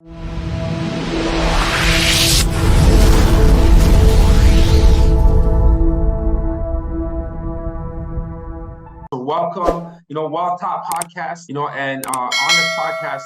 So welcome, Wild Top Podcast, and on the podcast,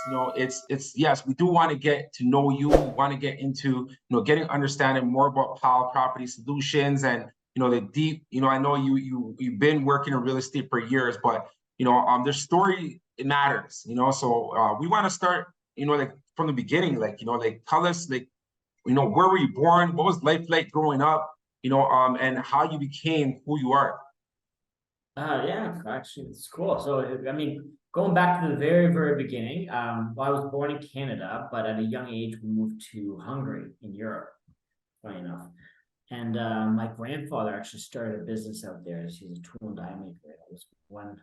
it's yes, we do want to get to know you. We want to get into, getting understanding more about Powell Property Solutions and, the deep, I know you've been working in real estate for years, but, their story, it matters, so we want to start, like from the beginning, like tell us, like, where were you born? What was life like growing up, and how you became who you are? Yeah, actually, it's cool. So, I mean, going back to the very, very beginning, well, I was born in Canada, but at a young age, we moved to Hungary in Europe, funny enough. And my grandfather actually started a business out there. He's a tool and die maker. That was one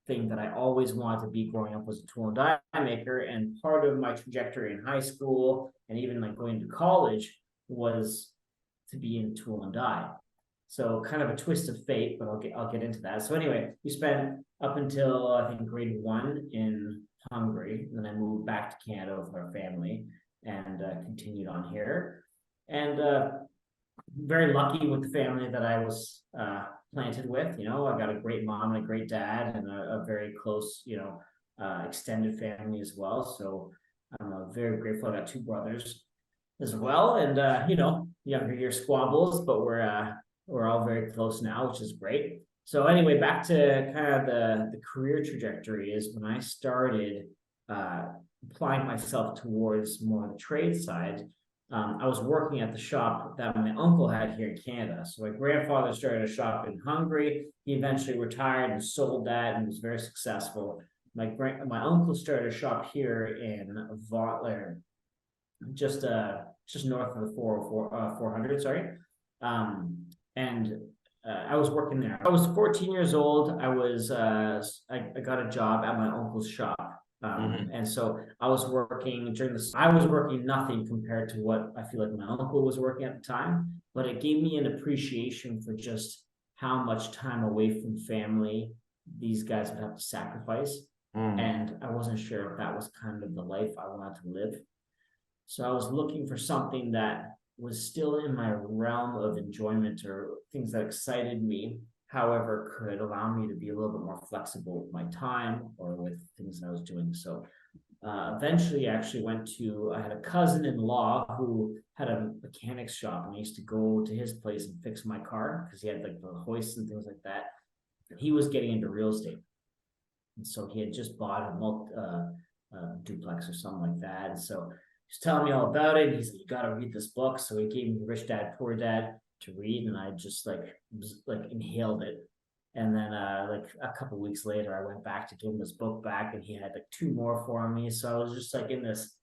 thing that I always wanted to be growing up, was a tool and die maker. And part of my trajectory in high school and even like going to college was to be in tool and die. So kind of a twist of fate, but I'll get into that. So anyway, we spent up until I think grade one in Hungary. Then I moved back to Canada with our family and continued on here. And very lucky with the family that I was planted with. I got a great mom and a great dad and a very close, extended family as well. So I'm very grateful. I got two brothers as well, and younger year squabbles, but we're all very close now, which is great. So anyway, back to kind of the career trajectory is when I started applying myself towards more of the trade side. I was working at the shop that my uncle had here in Canada. So my grandfather started a shop in Hungary. He eventually retired and sold that and was very successful. My uncle started a shop here in Vaughtler, just north of the 400, sorry. And I was working there. I was 14 years old. I got a job at my uncle's shop. And so I was working I was working nothing compared to what I feel like my uncle was working at the time, but it gave me an appreciation for just how much time away from family these guys would have to sacrifice. And I wasn't sure if that was kind of the life I wanted to live. So I was looking for something that was still in my realm of enjoyment or things that excited me, however, could allow me to be a little bit more flexible with my time or with things that I was doing. So eventually I actually I had a cousin-in-law who had a mechanics shop, and I used to go to his place and fix my car because he had like the hoists and things like that. He was getting into real estate. And so he had just bought a duplex or something like that. And so he's telling me all about it. He's like, "You got to read this book." So he gave me Rich Dad Poor Dad to read, and I just like inhaled it. And then like a couple weeks later, I went back to give him this book back, and he had like two more for me. So I was just like in this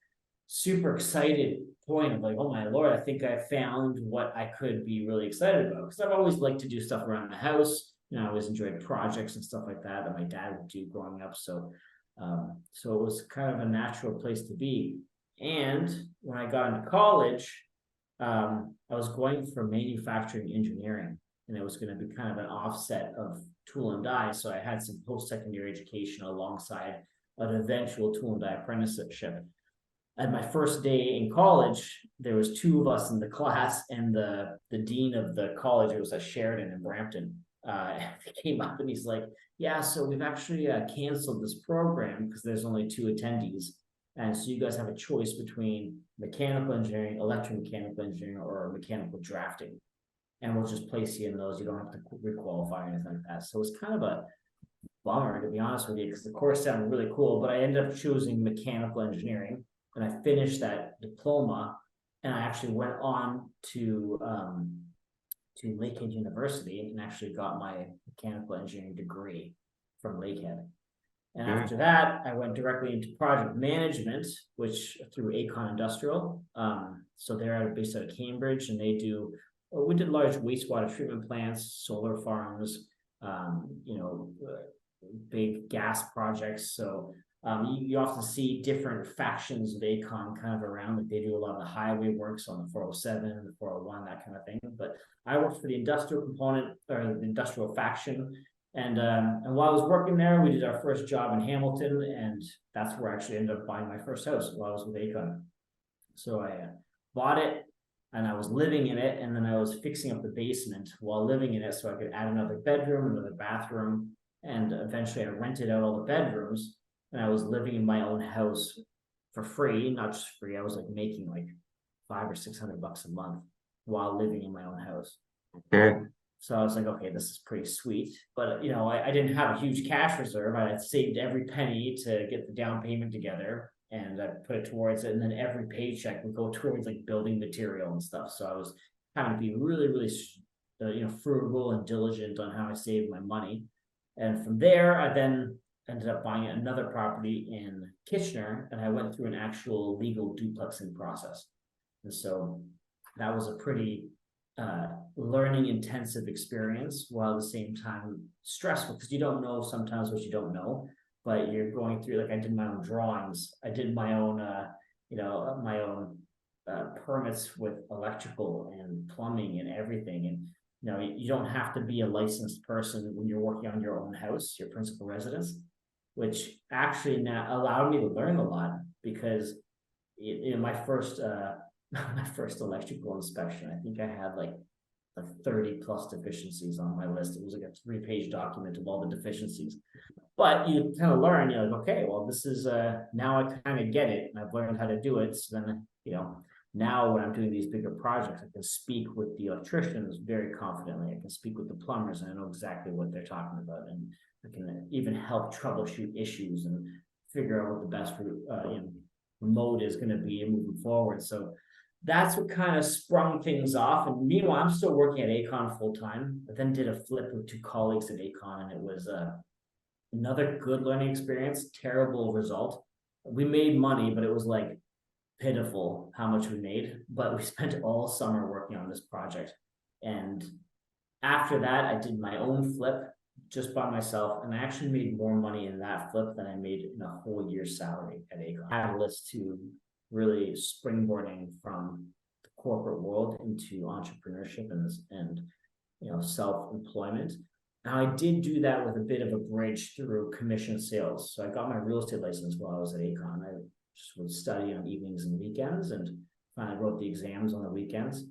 super excited point of like, oh my Lord, I think I found what I could be really excited about. Because I've always liked to do stuff around the house. I always enjoyed projects and stuff like that my dad would do growing up. So so it was kind of a natural place to be. And when I got into college, I was going for manufacturing engineering, and it was going to be kind of an offset of tool and die. So I had some post-secondary education alongside an eventual tool and die apprenticeship. At my first day in college, there was two of us in the class, and the dean of the college, it was at Sheridan in Brampton, came up and he's like, "Yeah, so we've actually canceled this program because there's only two attendees. And so you guys have a choice between mechanical engineering, electromechanical engineering, or mechanical drafting. And we'll just place you in those. You don't have to requalify or anything like that." So it's kind of a bummer, to be honest with you, because the course sounded really cool, but I ended up choosing mechanical engineering, and I finished that diploma, and I actually went on to Lakehead University and actually got my mechanical engineering degree from Lakehead. And after that, I went directly into project management, which through Acon Industrial. So they're based out of Cambridge, and we did large wastewater treatment plants, solar farms, big gas projects. So you often see different factions of Acon kind of around. Like they do a lot of the highway works on the 407, the 401, that kind of thing. But I worked for the industrial component, or the industrial faction. And while I was working there, we did our first job in Hamilton, and that's where I actually ended up buying my first house while I was with Acon. So I bought it and I was living in it, and then I was fixing up the basement while living in it so I could add another bedroom, another bathroom, and eventually I rented out all the bedrooms, and I was living in my own house for free, not just free. I was like making like $500 or $600 a month while living in my own house. Okay. So I was like, okay, this is pretty sweet. But you know, I didn't have a huge cash reserve. I had saved every penny to get the down payment together, and I put it towards it. And then every paycheck would go towards like building material and stuff. So I was having to be really, really, frugal and diligent on how I saved my money. And from there, I then ended up buying another property in Kitchener, and I went through an actual legal duplexing process. And so that was a pretty learning intensive experience, while at the same time stressful, because you don't know sometimes what you don't know, but you're going through, like I did my own drawings, I did my own my own permits with electrical and plumbing and everything. And you don't have to be a licensed person when you're working on your own house, your principal residence, which actually now allowed me to learn a lot, because my first my first electrical inspection, I think I had like 30 plus deficiencies on my list. It was like a 3-page document of all the deficiencies. But you kind of learn, you're like, okay, well, this is now I kind of get it, and I've learned how to do it. So then, now when I'm doing these bigger projects, I can speak with the electricians very confidently. I can speak with the plumbers, and I know exactly what they're talking about, and I can even help troubleshoot issues and figure out what the best mode is going to be moving forward. So that's what kind of sprung things off. And meanwhile, I'm still working at Acon full time, but then did a flip with 2 colleagues at Acon, and it was another good learning experience. Terrible result. We made money, but it was like pitiful how much we made. But we spent all summer working on this project, and after that, I did my own flip just by myself, and I actually made more money in that flip than I made in a whole year's salary at Acon. Catalyst to really springboarding from the corporate world into entrepreneurship and self-employment. Now, I did do that with a bit of a bridge through commission sales. So I got my real estate license while I was at Acon. I just would study on evenings and weekends, and finally wrote the exams on the weekends.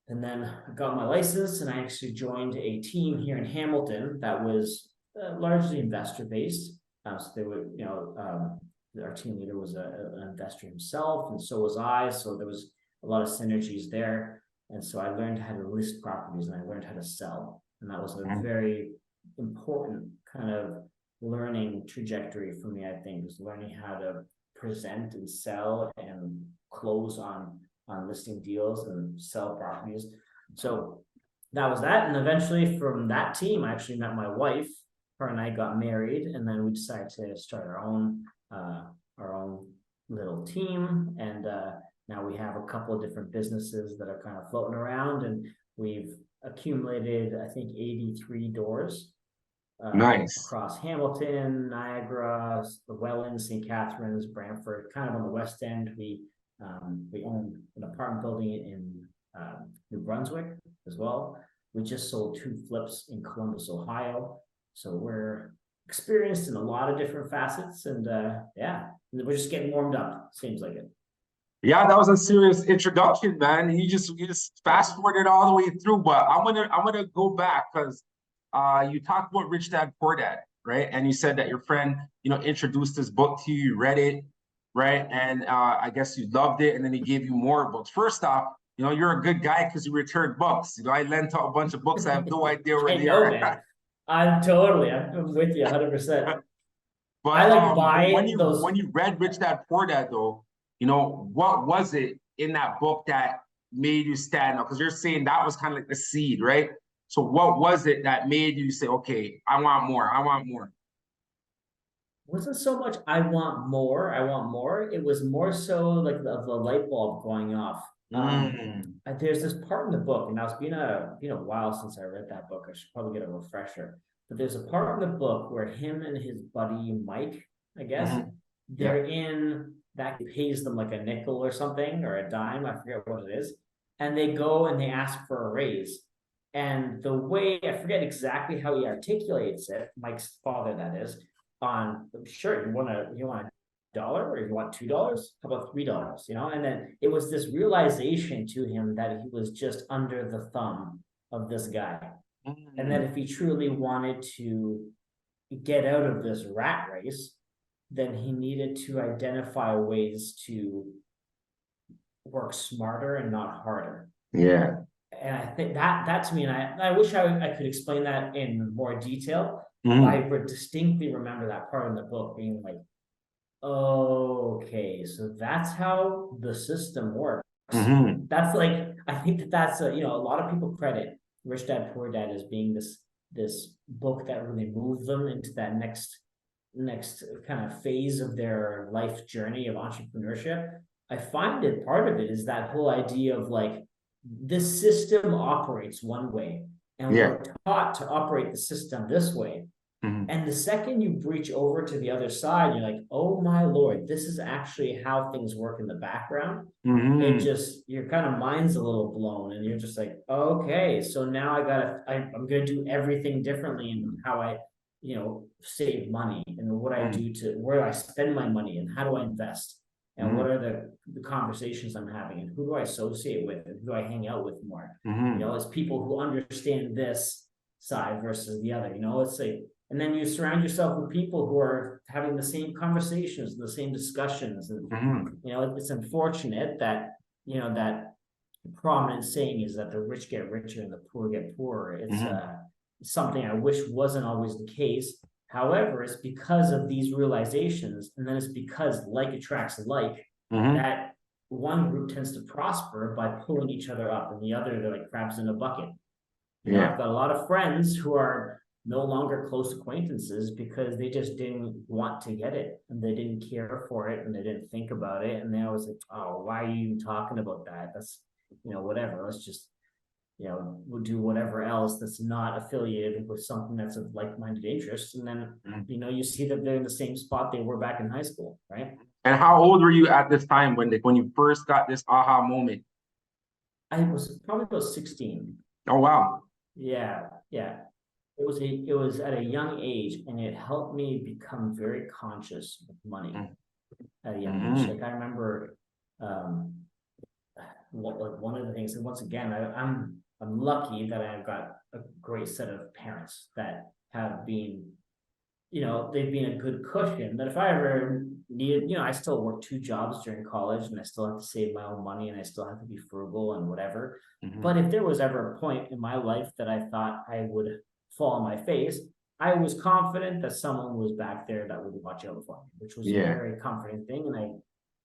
And then I got my license, and I actually joined a team here in Hamilton that was largely investor based. So they would, our team leader was an investor himself, and so was I. So there was a lot of synergies there. And so I learned how to list properties, and I learned how to sell. And that was a very important kind of learning trajectory for me, I think, is learning how to present and sell and close on listing deals and sell properties. So that was that. And eventually from that team, I actually met my wife. Her and I got married, and then we decided to start our own little team. And now we have a couple of different businesses that are kind of floating around, and we've accumulated, I think, 83 doors Nice. across Hamilton, Niagara, the Welland, St. Catharines, Brantford, kind of on the west end. We own an apartment building in New Brunswick as well. We just sold 2 flips in Columbus, Ohio. So we're experienced in a lot of different facets, and we're just getting warmed up. Seems like it. Yeah, that was a serious introduction, man. You just fast forwarded all the way through, but I'm gonna go back because you talked about Rich Dad Poor Dad, right? And you said that your friend, introduced this book to you, you read it, right? And I guess you loved it, and then he gave you more books. First off, you're a good guy because you returned books. I lent out a bunch of books. I have no idea where they are. Man. I'm with you 100%. But I like when buying you those. when you read Rich Dad Poor Dad, though, what was it in that book that made you stand out? Because you're saying that was kind of like the seed, right? So what was it that made you say, okay, I want more, I want more? Wasn't so much I want more. It was more so like the light bulb going off. There's this part in the book, and now it's been a while since I read that book. I should probably get a refresher. But there's a part in the book where him and his buddy Mike, I guess, they're in that pays them like a nickel or something, or a dime, I forget what it is. And they go and they ask for a raise. And the way, I forget exactly how he articulates it, Mike's father, that is, on, sure, you want to $1 or you want $2? How about $3? You know, and then it was this realization to him that he was just under the thumb of this guy. And that if he truly wanted to get out of this rat race, then he needed to identify ways to work smarter and not harder. Yeah. And I think that to me, and I wish I could explain that in more detail. Mhm. I would distinctly remember that part in the book being like, okay, so that's how the system works. Mhm. That's like, I think that's a, you know, a lot of people credit Rich Dad Poor Dad as being this book that really moved them into that next kind of phase of their life journey of entrepreneurship. I find it part of it is that whole idea of like, this system operates one way, and Yeah. we're taught to operate the system this way. Mhm. And the second you breach over to the other side, you're like, oh my Lord, this is actually how things work in the background. It Mhm. just, your kind of mind's a little blown, and you're just like, okay, so now I'm gonna do everything differently in how I, you know, save money and what I do to where I spend my money and how do I invest and what are the conversations I'm having and who do I associate with and who do I hang out with more. You know, it's people who understand this side versus the other. You know, it's like, and then you surround yourself with people who are having the same conversations, the same discussions, and Mhm. you know, it's unfortunate that, you know, that prominent saying is that the rich get richer and the poor get poorer. It's something I wish wasn't always the case. However, it's because of these realizations, and then it's because like attracts like, that one group tends to prosper by pulling each other up, and the other, they're like crabs in a bucket. You know, Yeah. I've got a lot of friends who are no longer close acquaintances because they just didn't want to get it and they didn't care for it and they didn't think about it. And they always like, oh, why are you even talking about that? That's, you know, whatever. Let's just, you know, we'll do whatever else that's not affiliated with something that's of like-minded interest. And then, you know, you see that they're in the same spot they were back in high school, right? And how old were you at this time when you first got this aha moment? I was probably about 16. Oh wow. Yeah, yeah. It was at a young age, and it helped me become very conscious of money at a young age. Like I remember, like one of the things, and once again, I'm lucky that I've got a great set of parents that have been, you know, they've been a good cushion. That if I ever needed, you know, I still work 2 jobs during college, and I still have to save my own money, and I still have to be frugal and whatever. But if there was ever a point in my life that I thought I would fall on my face, I was confident that someone was back there that would watch out for me, which was a very comforting thing. And I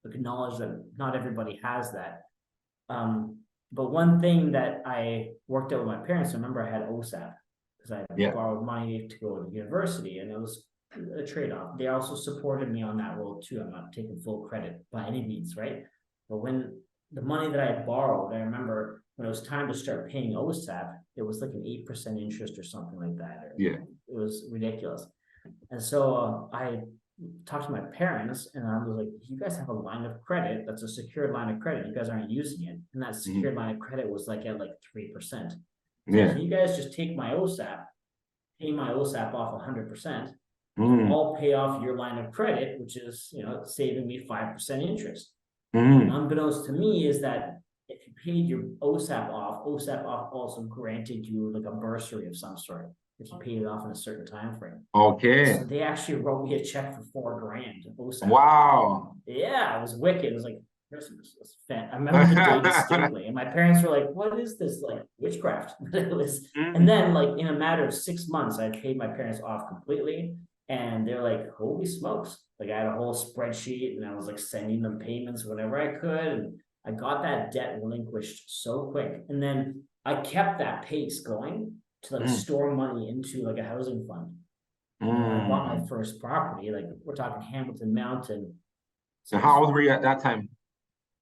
acknowledge that not everybody has that. But one thing that I worked out with my parents, I remember I had OSAP because I borrowed money to go to university, and it was a trade-off. They also supported me on that role too. I'm not taking full credit by any means, right? But when the money that I borrowed, I remember when it was time to start paying OSAP, it was like an 8% interest or something like that. It was ridiculous. And so I talked to my parents, and I was like, you guys have a line of credit that's a secured line of credit. You guys aren't using it. And that secured line of credit was like at like 3%. So can you guys just take my OSAP, pay my OSAP off 100%, and I'll pay off your line of credit, which is, you know, saving me 5% interest. Unbeknownst to me is that if you paid your OSAP off also granted you like a bursary of some sort if you paid it off in a certain time frame. Okay. So they actually wrote me a check for $4,000 OSAP. Wow. Yeah, it was wicked. It was like Christmas. It was I remember the day distinctly, and my parents were like, "What is this? Like witchcraft?" It was, and then like in a matter of 6 months, I paid my parents off completely. And they're like, holy smokes. Like I had a whole spreadsheet and I was like sending them payments whenever I could. And I got that debt relinquished so quick. And then I kept that pace going to like store money into like a housing fund. And when I bought my first property, like we're talking Hamilton Mountain. So how old were you at that time?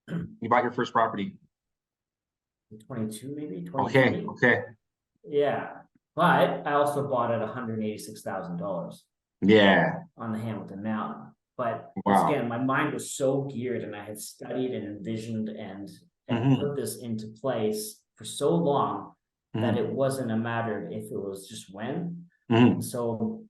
You bought your first property? 22, maybe 23. Okay. Yeah. But I also bought it $186,000. Yeah. On the Hamilton Mountain. But once again, my mind was so geared, and I had studied and envisioned and put this into place for so long that it wasn't a matter of if, it was just when. So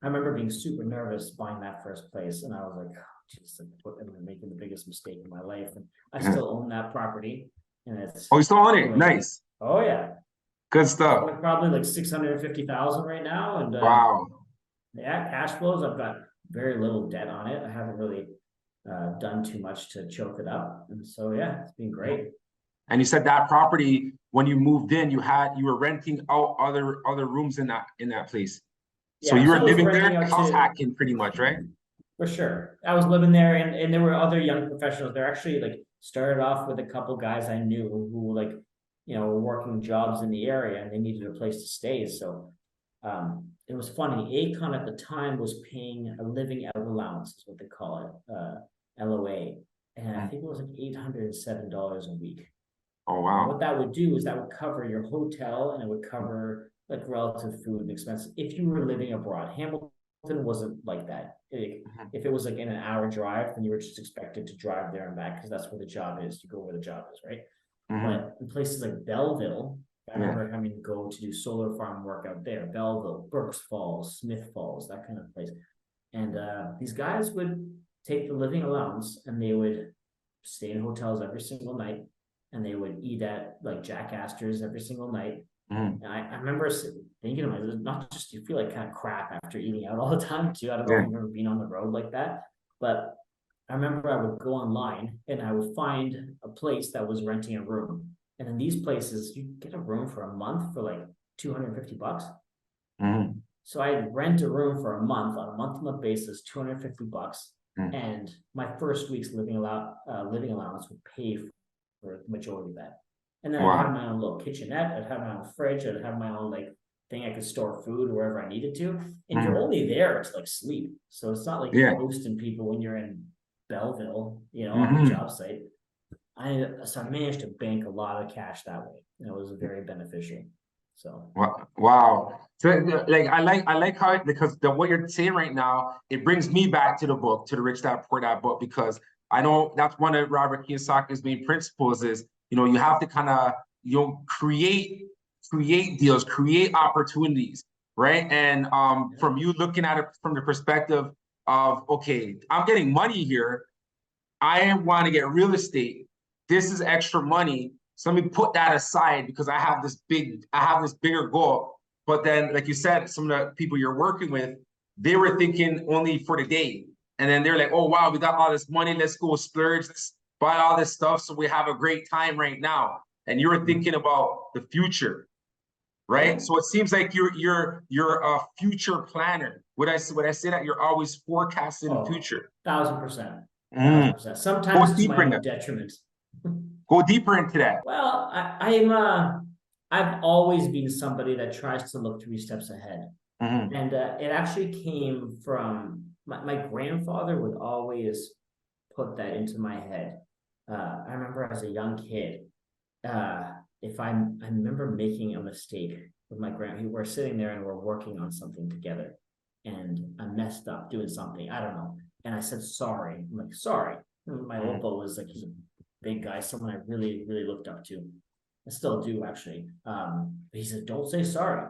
I remember being super nervous buying that first place, and I was like, Jesus, I'm making the biggest mistake in my life. And I still own that property. And it's Oh, you still own it? Nice. Oh yeah. Good stuff. Like probably like 650,000 right now. And Wow. yeah, cash flows. I've got very little debt on it. I haven't really done too much to choke it up. And so yeah, it's been great. And you said that property, when you moved in, you were renting out other rooms in that place. So Yeah, you so were I was living there, renting out house to, hacking pretty much, right? for sure. I was living there, and there were other young professionals. They're actually like started off with a couple guys I knew who like, were working jobs in the area and they needed a place to stay. So it was funny. Acon at the time was paying a living out allowance, is what they call it, LOA. And I think it was like $807 a week. Oh, And what wow. that would do is that would cover your hotel and it would cover like relative food and expenses if you were living abroad. Hamilton wasn't like that. If it was like in an hour drive, then you were just expected to drive there and back because that's where the job is. You go where the job is, right? But in places like Belleville, I remember having to go to do solar farm work out there. Belleville, Brooks Falls, Smith Falls, that kind of place. And these guys would take the living allowance and they would stay in hotels every single night, and they would eat at like Jack Astor's every single night. And I remember thinking to myself, not just you feel like kind of crap after eating out all the time too. I don't know if you've ever been on the road like that, but I remember I would go online and I would find a place that was renting a room. And in these places, you get a room for a month for like $250. So I'd rent a room for a month on a month-to-month basis, $250. And my first week's living allowance would pay for the majority of that. And then I'd have my own little kitchenette, I'd have my own fridge, I'd have my own like thing I could store food wherever I needed to. And you're only there to like sleep. So it's not like you're hosting people when you're in Belleville, on the job site. So I managed to bank a lot of cash that way. And it was very beneficial. So wow. So like I like how because what you're saying right now, it brings me back to the book, to the Rich Dad Poor Dad book, because I know that's one of Robert Kiyosaki's main principles is, you have to kind of, create deals, create opportunities, right? And from you looking at it from the perspective of, okay, I'm getting money here. I want to get real estate. This is extra money. So let me put that aside because I have this bigger goal. But then, like you said, some of the people you're working with, they were thinking only for the day. And then they're like, oh, wow, we got all this money. Let's go splurge. Let's buy all this stuff so we have a great time right now. And you're thinking about the future, right? Yeah. So it seems like you're a future planner. Would I say that you're always forecasting the future? 1,000%. Go 1,000%. Sometimes to my deeper in own that. detriment. Go deeper into that. Well, I've always been somebody that tries to look 3 steps ahead. And it actually came from my grandfather would always put that into my head. I remember as a young kid, if I remember making a mistake with my grandpa. We're sitting there and we're working on something together, and I messed up doing something. I don't know, and I said sorry. I'm like sorry. And my Oppo was like, he's a big guy, someone I really really looked up to. I still do actually. But he said, "Don't say sorry.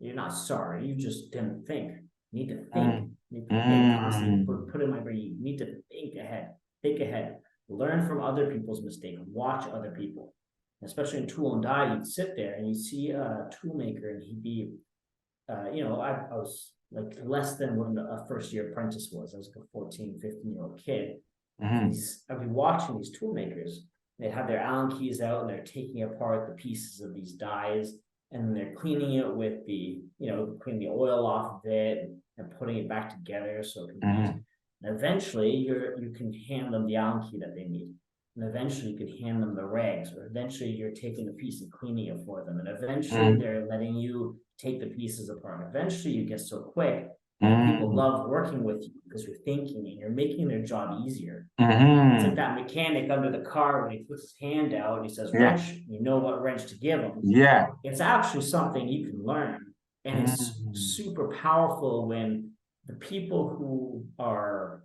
You're not sorry. You just didn't think. You need to think. You need to think constantly. Put in my brain. You need to think ahead. Think ahead. Learn from other people's mistakes. Watch other people." Especially in tool and die, you'd sit there and you see a tool maker and he'd be, I was like less than what a first year apprentice was. I was like a 14, 15-year-old kid. And I'd be watching these tool makers. They have their Allen keys out and they're taking apart the pieces of these dies, and then they're cleaning it with cleaning the oil off of it and putting it back together so it can be used. And eventually you can hand them the Allen key that they need. And eventually you could hand them the rags, or eventually you're taking the piece and cleaning it for them. And eventually they're letting you take the pieces apart. And eventually you get so quick and people love working with you because you're thinking and you're making their job easier. It's like that mechanic under the car when he puts his hand out and he says, wrench, you know what wrench to give him. Yeah. It's actually something you can learn. And it's super powerful when the people who are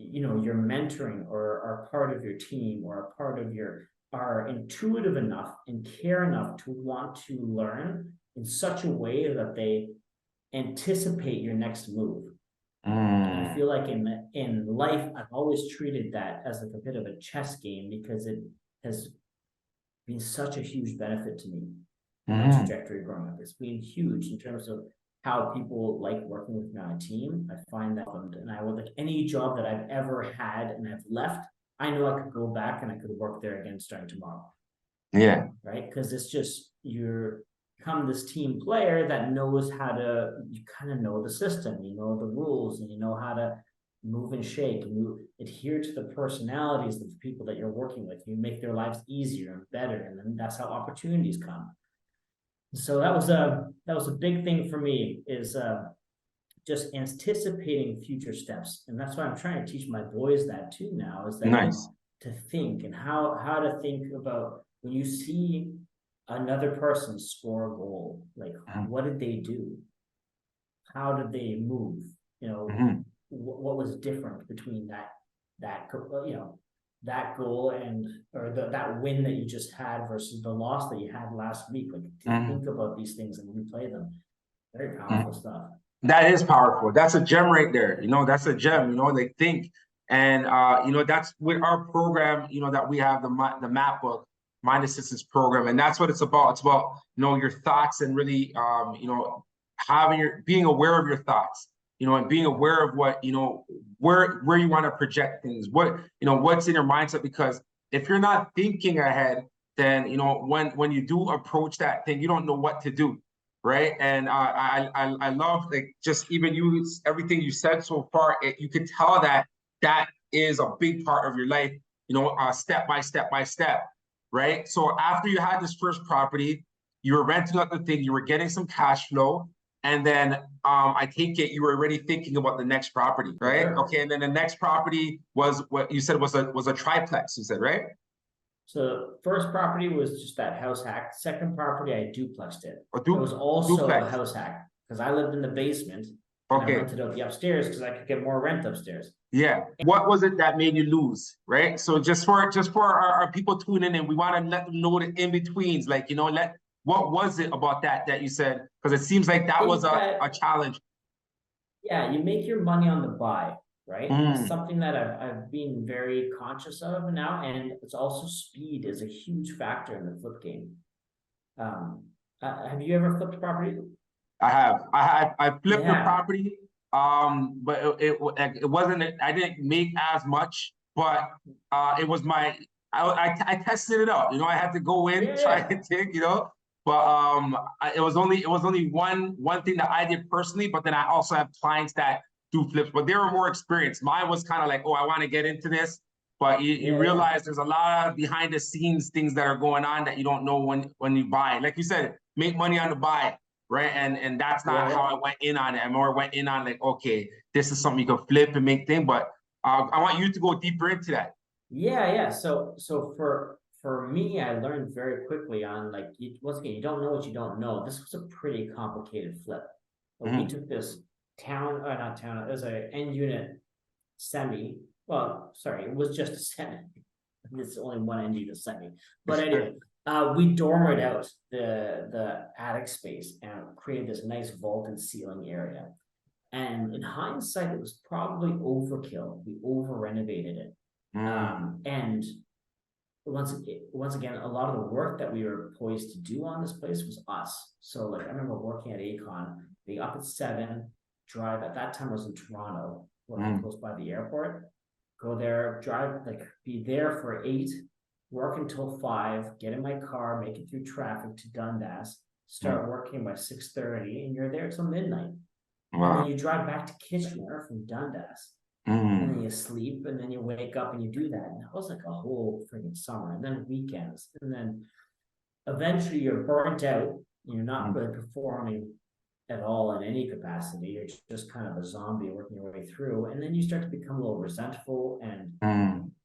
you're mentoring or are part of your team or are part of are intuitive enough and care enough to want to learn in such a way that they anticipate your next move. And I feel like in life, I've always treated that as like a bit of a chess game because it has been such a huge benefit to me in my trajectory growing up. It's been huge in terms of how people like working with me on a team. I find that, and I would like any job that I've ever had and I've left, I know I could go back and I could work there again starting tomorrow. Yeah. Right. Because it's just you're become this team player that knows how to, you kind of know the system, you know the rules, and you know how to move and shake, and you adhere to the personalities of the people that you're working with. You make their lives easier and better, and then that's how opportunities come. So that was a big thing for me, is just anticipating future steps. And that's why I'm trying to teach my boys that too now, is that Nice. to think and how to think about when you see another person score a goal, like what did they do? How did they move? You know, what was different between that you know, that goal and or that win that you just had versus the loss that you had last week? Like to think about these things and replay them. Very powerful stuff. That is powerful. That's a gem right there. You know, that's a gem. You know, they think, and you know, that's with our program. You know, that we have the map book, Mind Assistance Program, and that's what it's about. It's about, you know, your thoughts and really you know, being aware of your thoughts. You know, and being aware of what, you know, where you want to project things, what, you know, what's in your mindset. Because if you're not thinking ahead, then, you know, when you do approach that thing, you don't know what to do. Right. And I love, like, just even everything you said so far. You could tell that that is a big part of your life, you know, step by step by step. Right. So after you had this first property, you were renting out the thing, you were getting some cash flow. And then I take it you were already thinking about the next property, right? Sure. Okay. And then the next property was what you said was a triplex, you said, right? So first property was just that house hack. Second property, I duplexed it. It was also duplex. a house hack because I lived in the basement and I rented out the upstairs because I could get more rent upstairs. Yeah. What was it that made you lose? Right. So just for our people tuning in, we want to let them know the in betweens. Like, you know, what was it about that you said? Because it seems like that was a challenge. Yeah, you make your money on the buy, right? It's something that I've been very conscious of now, and it's also speed is a huge factor in the flip game. Have you ever flipped property? I have. I flipped the property, but it wasn't. I didn't make as much, but it was I tested it out. You know, I had to go in, try to take, you know. But it was only one thing that I did personally. But then I also have clients that do flips, but they were more experienced. Mine was kind of like, oh, I want to get into this, but you realize there's a lot of behind the scenes things that are going on that you don't know when you buy. Like you said, make money on the buy. Right. And that's not how I went in on it. I more went in on like, okay, this is something you can flip and make thing. But I want you to go deeper into that. Yeah. So for me, I learned very quickly on like, once again, you don't know what you don't know. This was a pretty complicated flip. But we took this not town, it was an end unit semi. Well, sorry, it was just a semi. It's only one end unit semi. But anyway, we dormered out the attic space and created this nice vaulted ceiling area. And in hindsight, it was probably overkill. We over renovated it. And once again, a lot of the work that we were poised to do on this place was us. So like I remember working at Acon, being up at 7, drive at that time I was in Toronto, working close by the airport. Go there, drive, like be there for 8, work until 5, get in my car, make it through traffic to Dundas, start working by 6:30, and you're there till midnight. And then you drive back to Kitchener from Dundas. And then you sleep, and then you wake up and you do that. And that was like a whole freaking summer. And then weekends. And then eventually you're burnt out. You're not really performing at all in any capacity. You're just kind of a zombie working your way through. And then you start to become a little resentful, and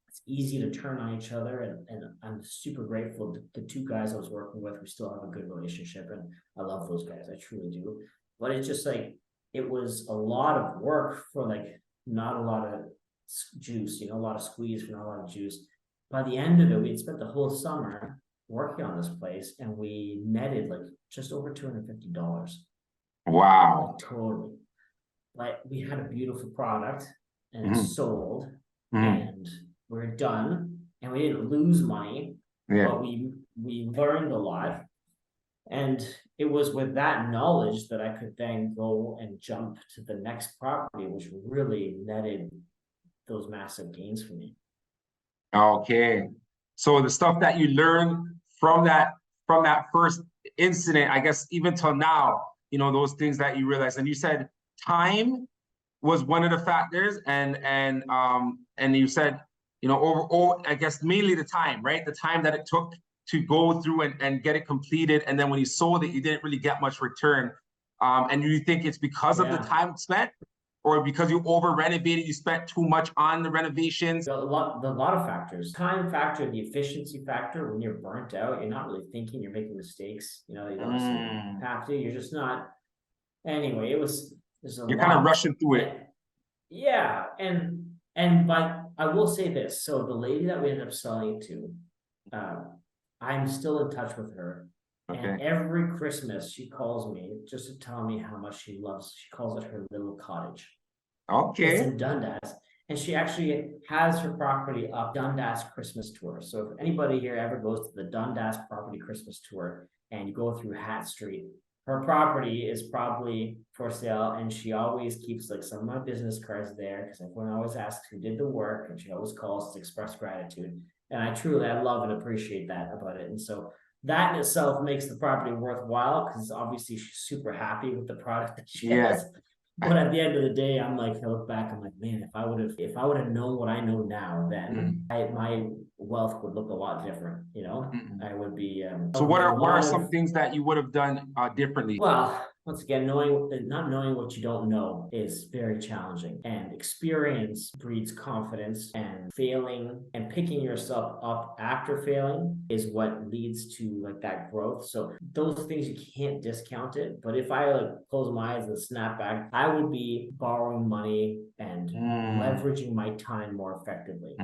it's easy to turn on each other. And I'm super grateful. The 2 guys I was working with, we still have a good relationship. And I love those guys. I truly do. But it's just like, it was a lot of work for like, not a lot of juice, you know, a lot of squeeze for not a lot of juice. By the end of it, we had spent the whole summer working on this place, and we netted like just over $250. Wow. Like, totally. but we had a beautiful product and it Mhm. sold Mhm. and we're done and we didn't lose money, Yeah. but we learned a lot. And it was with that knowledge that I could then go and jump to the next property, which really netted those massive gains for me. Okay. So the stuff that you learned from that first incident, I guess even till now, those things that you realized. And you said time was one of the factors, and you said, I guess mainly the time, right? The time that it took to go through and get it completed. And then when you sold it, you didn't really get much return. And you think it's because of the time spent, or because you over renovated, you spent too much on the renovations? A lot of factors. Time factor, the efficiency factor. When you're burnt out, you're not really thinking, you're making mistakes. You obviously have to. You're just not. Anyway, there's a You're lot. kind of rushing through it. Yeah, but I will say this. So the lady that we ended up selling it to, I'm still in touch with her. Okay. And every Christmas she calls me just to tell me how much she calls it her little cottage. Okay. It's in Dundas. And she actually has her property up Dundas Christmas tour. So if anybody here ever goes to the Dundas property Christmas tour and you go through Hat Street, her property is probably for sale. And she always keeps like some of my business cards there because everyone always asks who did the work, and she always calls to express gratitude. And I love and appreciate that about it. And so that in itself makes the property worthwhile because obviously she's super happy with the product that she has. But at the end of the day, I look back, I'm like, man, if I would have known what I know now, then my wealth would look a lot different. I would be. So what are some things that you would have done differently? Well, once again, not knowing what you don't know is very challenging, and experience breeds confidence, and failing and picking yourself up after failing is what leads to like that growth. So those things you can't discount it. But if I close my eyes and snap back, I would be borrowing money and leveraging my time more effectively.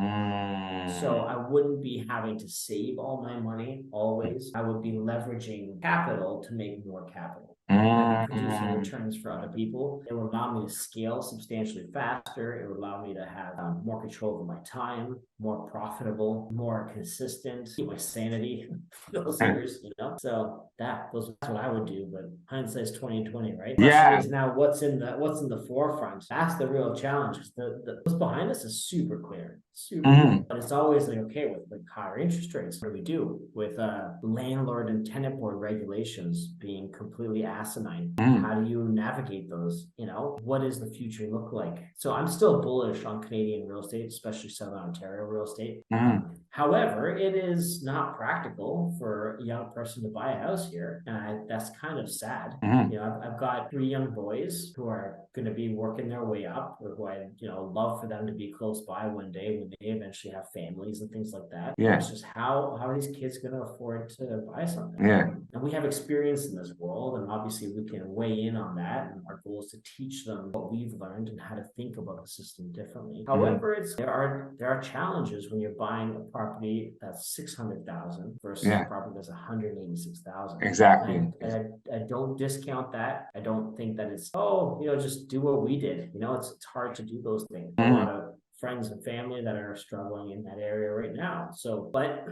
So I wouldn't be having to save all my money always. I would be leveraging capital to make more capital. I'd be producing returns for other people. It would allow me to scale substantially faster. It would allow me to have more control over my time, more profitable, more consistent, keep my sanity for those years, So that's what I would do. But hindsight's 20/20, right? The question is now what's in the forefront? That's the real challenge. What's behind us is super clear, clear. But it's always like, okay, with like higher interest rates, what do we do with landlord and tenant board regulations being completely asinine? How do you navigate those? What does the future look like? So I'm still bullish on Canadian real estate, especially Southern Ontario real estate. However, it is not practical for a young person to buy a house here, and that's kind of sad. I've got 3 young boys who are going to be working their way up, or who I love for them to be close by one day when they eventually have families and things like that. It's just how are these kids going to afford to buy something? And we have experience in this world, and obviously we can weigh in on that. And our goal is to teach them what we've learned and how to think about the system differently. However, there are challenges when you're buying a property that's 600,000 versus a property that's 186,000. Exactly. I don't discount that. I don't think that it's just do what we did. It's hard to do those things. A lot of friends and family that are struggling in that area right now. So, but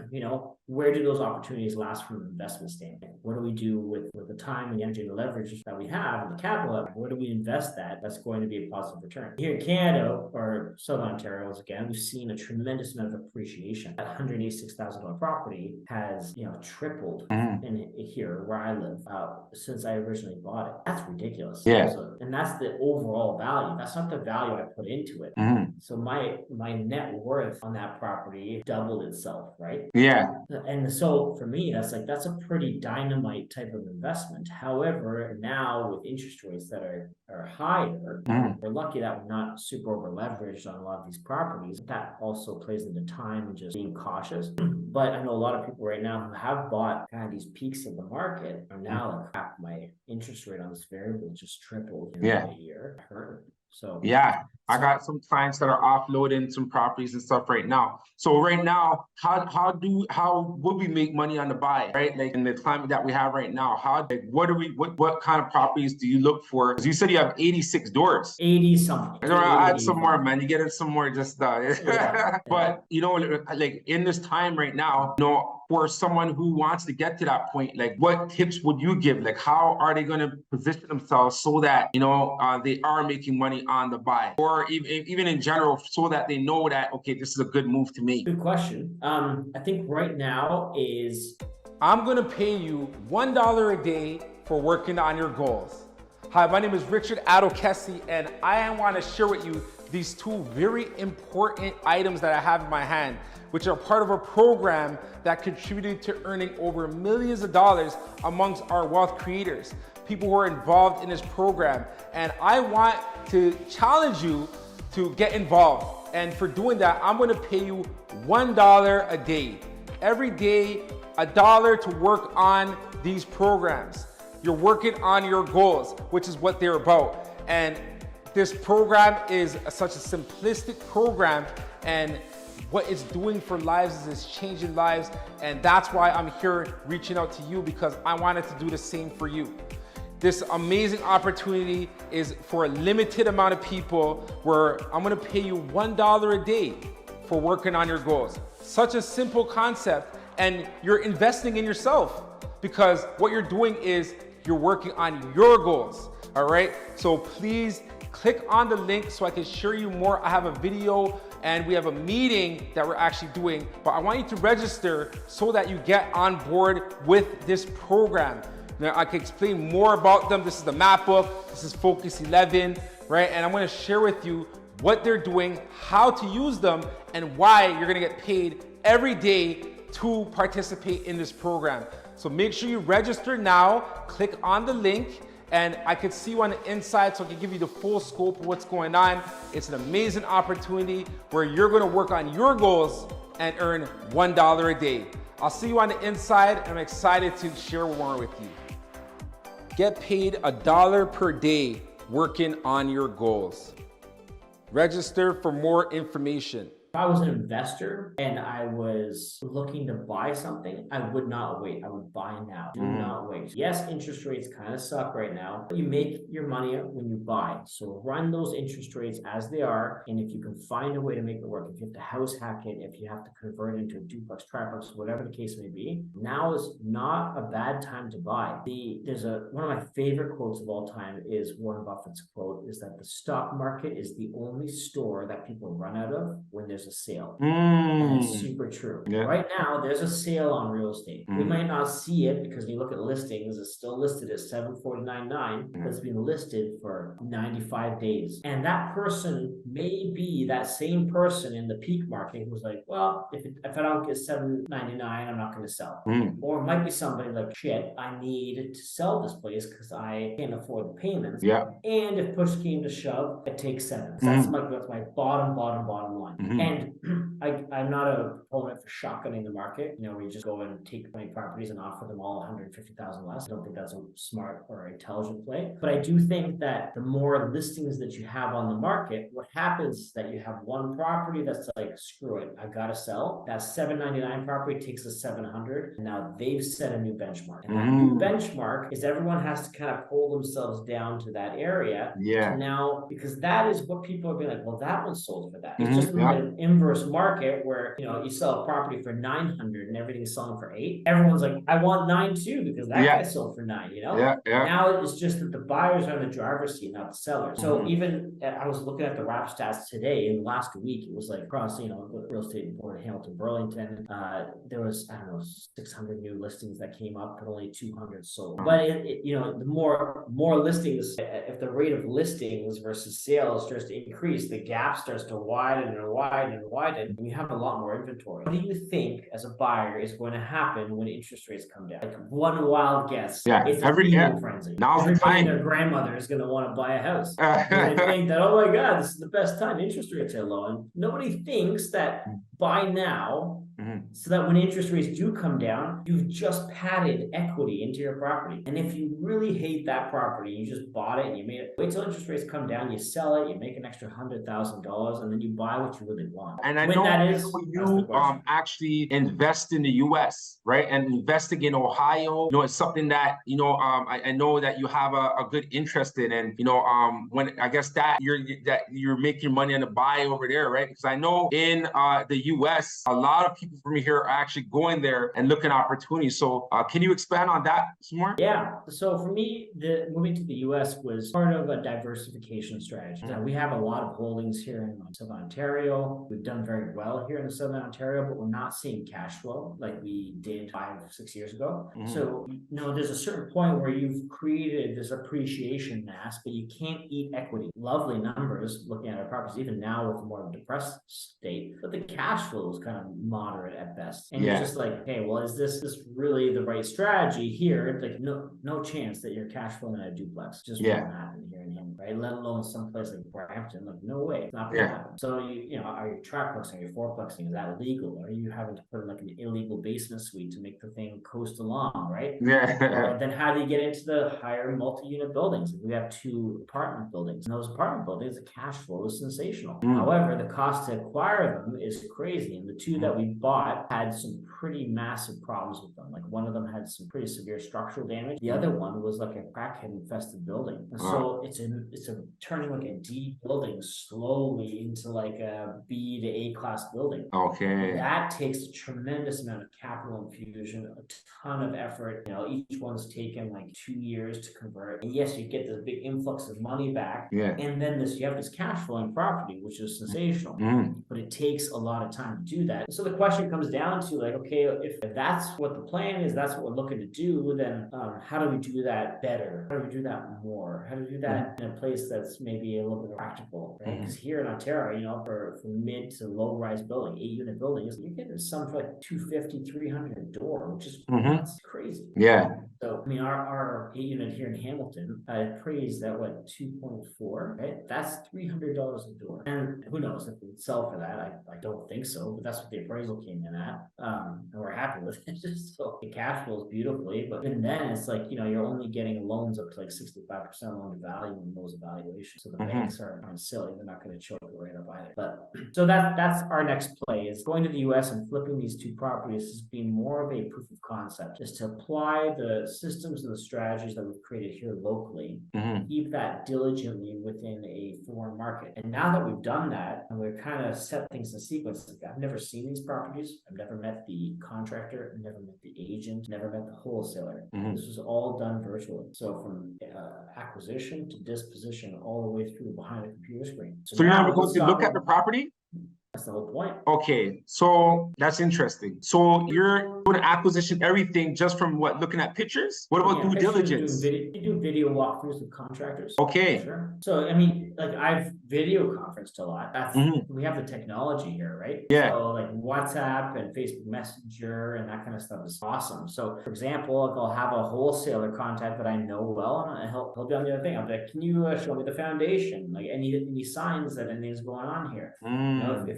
where do those opportunities last from an investment standpoint? What do we do with the time and the energy and the leverage that we have and the capital? Where do we invest that's going to be a positive return? Here in Canada or Southern Ontario, again, we've seen a tremendous amount of appreciation. That $186,000 property has tripled in here where I live since I originally bought it. That's ridiculous. And that's the overall value. That's not the value I put into it. So my net worth on that property doubled itself, right? And so for me, that's a pretty dynamite type of investment. However, now with interest rates that are higher, we're lucky that we're not super over leveraged on a lot of these properties. That also plays into time and just being cautious. But I know a lot of people right now who have bought kind of these peaks of the market are now like, crap, my interest rate on this variable just tripled in a year. So Yeah, I got some clients that are offloading some properties and stuff right now. So right now, how would we make money on the buy, right? Like in the climate that we have right now, what kind of properties do you look for? Because you said you have 86 doors. 80 something. I'm gonna add some more, man. You get it some more just Yeah. but you know, like in this time right now, you know, for someone who wants to get to that point, like what tips would you give? Like how are they gonna position themselves so that you know they are making money on the buy, or even in general, so that they know that okay, this is a good move to make. Good question. I think right now is I'm gonna pay you $1 a day for working on your goals. Hi, my name is Richard Adokesi, and I want to share with you these two very important items that I have in my hand, which are part of a program that contributed to earning over millions of dollars amongst our wealth creators, people who are involved in this program. And I want to challenge you to get involved. And for doing that, I'm gonna pay you $1 a day. Every day, $1 to work on these programs. You're working on your goals, which is what they're about. And this program is such a simplistic program, and what it's doing for lives is it's changing lives. And that's why I'm here reaching out to you, because I wanted to do the same for you. This amazing opportunity is for a limited amount of people, where I'm gonna pay you $1 a day for working on your goals. Such a simple concept, and you're investing in yourself, because what you're doing is you're working on your goals, all right? So please click on the link so I can share you more. I have a video and we have a meeting that we're actually doing, but I want you to register so that you get on board with this program. Now I can explain more about them. This is the map book, this is Focus 11, right? And I'm gonna share with you what they're doing, how to use them, and why you're gonna get paid every day to participate in this program. So make sure you register now, click on the link, and I can see you on the inside so I can give you the full scope of what's going on. It's an amazing opportunity where you're gonna work on your goals and earn $1 a day. I'll see you on the inside, and I'm excited to share more with you. Get paid $1 per day working on your goals. Register for more information. if I was an investor and I was looking to buy something, I would not wait. I would buy now. Do not wait. Yes, interest rates kind of suck right now, but you make your money when you buy. So run those interest rates as they are. And if you can find a way to make it work, if you have to house hack it, if you have to convert it into a duplex, triplex, whatever the case may be, now is not a bad time to buy. There's one of my favorite quotes of all time is Warren Buffett's quote is that the stock market is the only store that people run out of when there's a sale. And it's super true. Yeah. Right now, there's a sale on real estate. We might not see it because when you look at listings, it's still listed at $749.9, but it's been listed for 95 days. And that person may be that same person in the peak market who's like, well, if I don't get $799, I'm not going to sell. Or it might be somebody like, shit, I need to sell this place because I can't afford the payments. Yeah. And if push came to shove, it takes $7. So that's my bottom line. And I'm not a proponent for shotgunning the market. You know, we just go and take 20 properties and offer them all 150,000 less. I don't think that's a smart or intelligent play. But I do think that the more listings that you have on the market, what happens is that you have one property that's like, screw it, I gotta sell. That $799 property takes us $700, and now they've set a new benchmark. And that new benchmark is everyone has to kind of pull themselves down to that area. Yeah. Now, because that is what people are being like, well, that one sold for that. It's just an inverse market where, you know, you sell a property for 900 and everything's selling for 8. Everyone's like, I want 9 too, because that guy sold for 9, you know? Now it's just that the buyers are in the driver's seat, not the sellers. So even I was looking at the wrap stats today, and last week it was like across, you know, the real estate board in Hamilton, Burlington, there was, I don't know, 600 new listings that came up, but only 200 sold. But you know, the more listings, if the rate of listings versus sales starts to increase, the gap starts to widen and widen and widen, and you have a lot more inventory. What do you think as a buyer is going to happen when interest rates come down? Like one wild guess. Yeah, it's a feeding frenzy. Now's the time. Their grandmother is going to want to buy a house. They think that, oh my God, this is the best time. Interest rates are low, and nobody thinks that buy now so that when interest rates do come down, you've just padded equity into your property. And if you really hate that property, you just bought it and you made it, wait till interest rates come down, you sell it, you make an extra $100,000, and then you buy what you really want. And I when know that is, you actually invest in the US, right? And investing in Ohio, it's something that, I know that you have a good interest in. And, when I guess that you're making money on the buy over there, right? Because I know in the US, a lot of people from here are actually going there and looking at opportunities. So can you expand on that some more? Yeah. So for me, the moving to the US was part of a diversification strategy. Now, we have a lot of holdings here in Southern Ontario. We've done very well here in Southern Ontario, but we're not seeing cash flow like we did 5-6 years ago. So, there's a certain point where you've created this appreciation mass, but you can't eat equity. Lovely numbers looking at our properties, even now with more of a depressed state, but the cash flow is kind of moderate at best. And you're just like, hey, well, is this really the right strategy here? It's like, no chance that you're cash flowing at a duplex. Just won't happen here in him, right? Let alone someplace like Brampton. Like, no way, it's not gonna happen. So are you triplexing, are you fourplexing? Is that illegal? Are you having to put in like an illegal basement suite to make the thing coast along, right? Or then how do you get into the higher multi-unit buildings? We have 2 apartment buildings. And those apartment buildings, the cash flow is sensational. However, the cost to acquire them is crazy. And the 2 that we bought had some pretty massive problems with them. Like, one of them had some pretty severe structural damage. The other one was like a crackhead infested building. And so it's turning like a D building slowly into like a B to A class building. Okay. That takes a tremendous amount of capital infusion, a ton of effort. Each one's taken like 2 years to convert. And yes, you get this big influx of money back. And then you have this cash flowing property, which is sensational. But it takes a lot of time to do that. So the question comes down to like, okay, if that's what the plan is, that's what we're looking to do, then how do we do that better? How do we do that more? How do we do that in a place that's maybe a little bit practical, right? Because here in Ontario, for mid to low rise building, 8-unit buildings, you're getting some for like $250, $300 a door, which is that's crazy. So our 8-unit here in Hamilton, appraised at what, 2.4, right? That's $300 a door. And who knows if it would sell for that? I don't think so, but that's what the appraisal came in at. And we're happy with it. So the cash flows beautifully, but even then it's like, you're only getting loans up to like 65% loan to value in those evaluations. So the banks are silly. They're not going to choke it right up either. But so that's our next play, is going to the US and flipping these 2 properties as being more of a proof of concept, just to apply the systems and the strategies that we've created here locally, keep that diligently within a foreign market. And now that we've done that and we've kind of set things in sequence, I've never seen these properties. I've never met the contractor. I've never met the agent, never met the wholesaler. This was all done virtually. So from acquisition to disposition, all the way through behind a computer screen. So you're not going to look at the property? That's the whole point. Okay, so that's interesting. So you're doing acquisition, everything just from looking at pictures? What about due diligence? You do video walkthroughs with contractors. Okay. Sure. So, like I've video conferenced a lot. We have the technology here, right? So like WhatsApp and Facebook Messenger and that kind of stuff is awesome. So for example, I'll have a wholesaler contact that I know well, and he'll be on the other thing. I'll be like, can you show me the foundation? Like any signs that anything's going on here?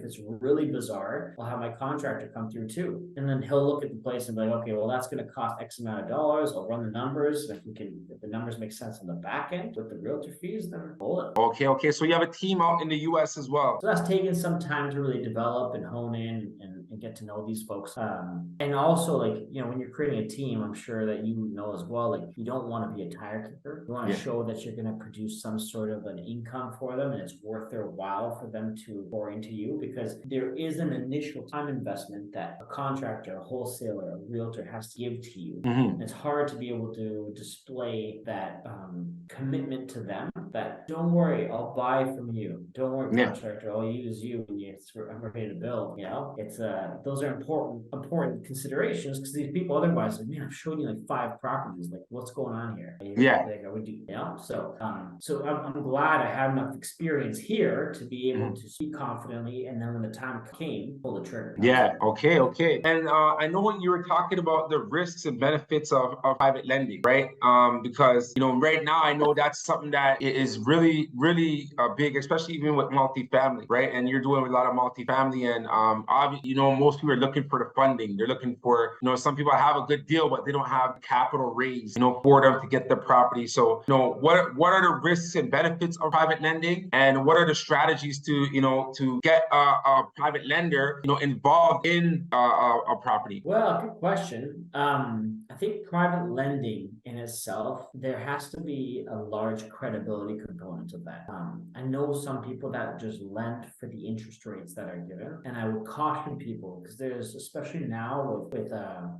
If it's really bizarre, I'll have my contractor come through too. And then he'll look at the place and be like, okay, well, that's going to cost X amount of dollars. I'll run the numbers. If the numbers make sense on the back end with the realtor fees, then hold it. Okay. So you have a team out in the US as well. So that's taken some time to really develop and hone in and get to know these folks. And also, like, when you're creating a team, I'm sure that you know as well, like, you don't want to be a tire kicker. You want to show that you're going to produce some sort of an income for them, and it's worth their while for them to pour into you, because there is an initial time investment that a contractor, a wholesaler, a realtor has to give to you. And it's hard to be able to display that commitment to them, that don't worry, I'll buy from you. Don't worry, contractor, I'll use you when I'm ready to build. It's those are important considerations, because these people otherwise like, man, I've shown you like 5 properties. Like, what's going on here? Like, I would do, So I'm glad I had enough experience here to be able to speak confidently, and then when the time came, pull the trigger. Okay. And I know when you were talking about the risks and benefits of private lending, right? Because right now I know that's something that is really big, especially even with multifamily, right? And you're doing a lot of multifamily, and most people are looking for the funding. They're looking for, some people have a good deal, but they don't have capital raised, for them to get the property. So, what are the risks and benefits of private lending, and what are the strategies to get a private lender, involved in a property? Well, good question. I think private lending in itself, there has to be a large credibility component of that. I know some people that just lend for the interest rates that are given, and I would caution people, because there's, especially now with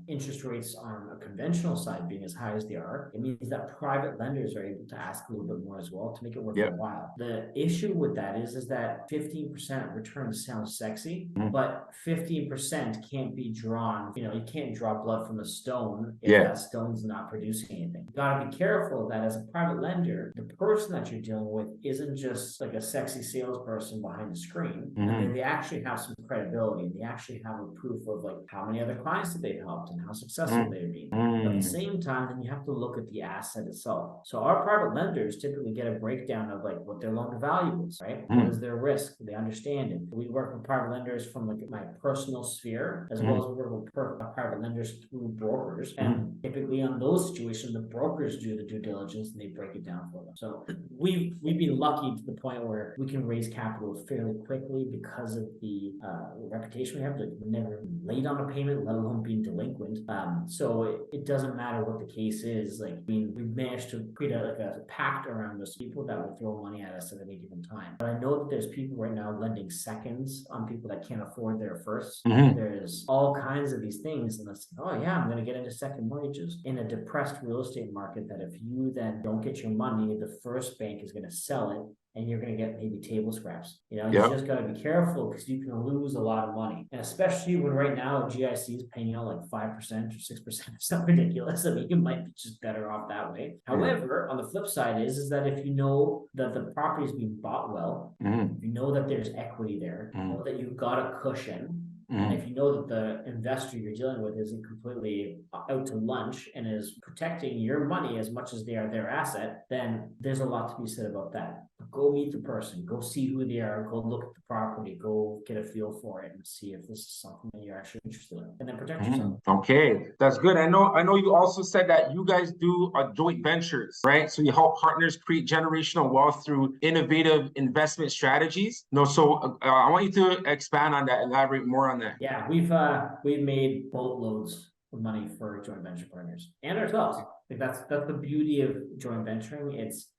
interest rates on a conventional side being as high as they are, it means that private lenders are able to ask a little bit more as well to make it worth a while. The issue with that is that 15% return sounds sexy, but 15% can't be drawn. You can't draw blood from a stone if that stone's not producing anything. You gotta be careful that as a private lender, the person that you're dealing with isn't just like a sexy salesperson behind the screen. And they actually have some credibility, and they actually have a proof of like how many other clients that they've helped and how successful they've been. But at the same time, then you have to look at the asset itself. So our private lenders typically get a breakdown of like what their loan to value is, right? What is their risk? They understand it. We work with private lenders from like my personal sphere, as well as we work with private lenders through brokers. And typically on those situations, the brokers do the due diligence and they break it down for them. So we've been lucky to the point where we can raise capital fairly quickly because of the reputation we have. Like, we're never late on a payment, let alone being delinquent. So it doesn't matter what the case is. Like, we've managed to create a pact around those people that will throw money at us at any given time. But I know that there's people right now lending seconds on people that can't afford their first. There's all kinds of these things, and it's, oh yeah, I'm going to get into second mortgages in a depressed real estate market, that if you then don't get your money, the first bank is going to sell it, and you're going to get maybe table scraps. You just got to be careful, because you can lose a lot of money. And especially when right now GIC is paying out like 5% or 6%, something ridiculous. I mean, you might be just better off that way. However, on the flip side is that if you know that the property is being bought well, you know that there's equity there, you know that you've got a cushion, and if you know that the investor you're dealing with isn't completely out to lunch and is protecting your money as much as they are their asset, then there's a lot to be said about that. Go meet the person, go see who they are, go look at the property, go get a feel for it and see if this is something that you're actually interested in, and then protect yourself. Okay, that's good. I know you also said that you guys do joint ventures, right? So you help partners create generational wealth through innovative investment strategies. So I want you to expand on that, elaborate more on that. Yeah, we've made boatloads of money for joint venture partners and ourselves. Like, that's the beauty of joint venturing. It's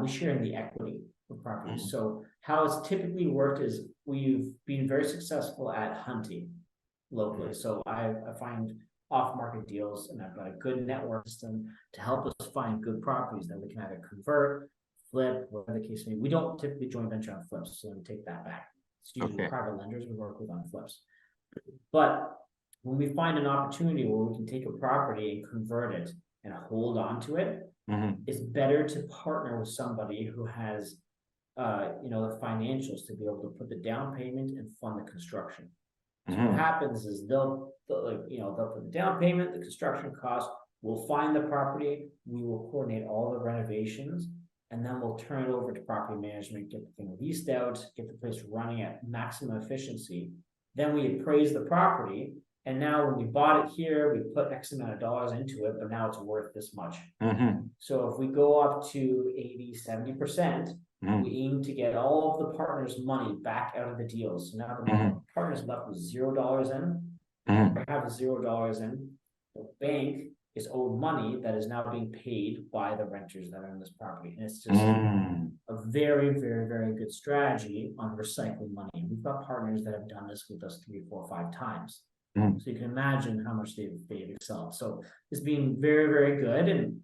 we share in the equity of properties. So how it's typically worked is we've been very successful at hunting locally. So I find off-market deals, and I've got a good network system to help us find good properties that we can either convert, flip, whatever the case may be. We don't typically joint venture on flips, so let me take that back. It's usually private lenders we work with on flips. But when we find an opportunity where we can take a property and convert it and hold on to it, it's better to partner with somebody who has the financials to be able to put the down payment and fund the construction. So what happens is they'll put the down payment, the construction cost, we'll find the property, we will coordinate all the renovations, and then we'll turn it over to property management, get the thing leased out, get the place running at maximum efficiency. Then we appraise the property, and now when we bought it here, we put X amount of dollars into it, but now it's worth this much. So if we go up to 80, 70%, we aim to get all of the partners' money back out of the deals. So now the partners left with $0 in, or have $0 in, the bank is owed money that is now being paid by the renters that are in this property. And it's just a very, very, very good strategy on recycling money. And we've got partners that have done this with us 3, 4, 5 times. So you can imagine how much they've excelled. So it's been very, very good. And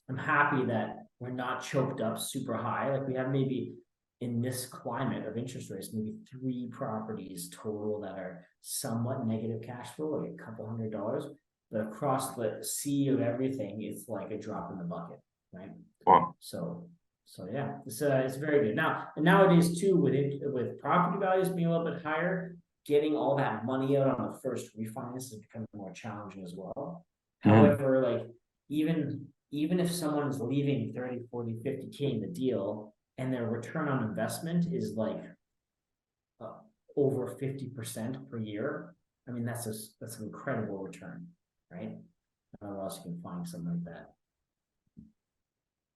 I'm happy that we're not choked up super high. Like, we have maybe in this climate of interest rates, maybe 3 properties total that are somewhat negative cash flow, like a couple $100. But across the sea of everything, it's like a drop in the bucket, right? Wow. So yeah, it's very good. Now, and nowadays too, with property values being a little bit higher, getting all that money out on the first refinance is becoming more challenging as well. However, like, even if someone's leaving 30, 40, 50K in the deal, and their return on investment is like over 50% per year, I mean, that's an incredible return, right? I don't know where else you can find something like that.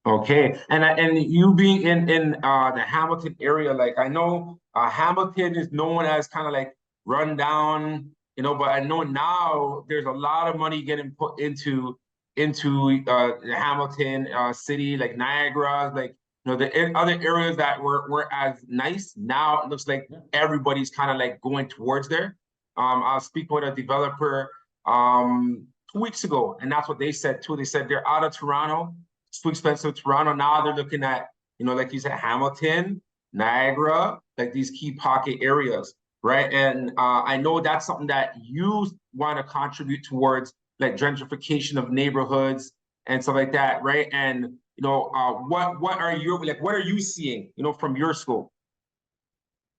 Okay, and you being in the Hamilton area, like I know Hamilton is known as kind of like run down, but I know now there's a lot of money getting put into the Hamilton city, like Niagara, like the other areas that were as nice. Now it looks like Yeah. everybody's kind of like going towards there. I was speaking with a developer 2 weeks ago, and that's what they said too. They said they're out of Toronto. It's too expensive. Toronto, now they're looking at, like you said, Hamilton, Niagara, like these key pocket areas, right? And I know that's something that you want to contribute towards, like gentrification of neighborhoods and stuff like that, right? And what are you seeing, from your school?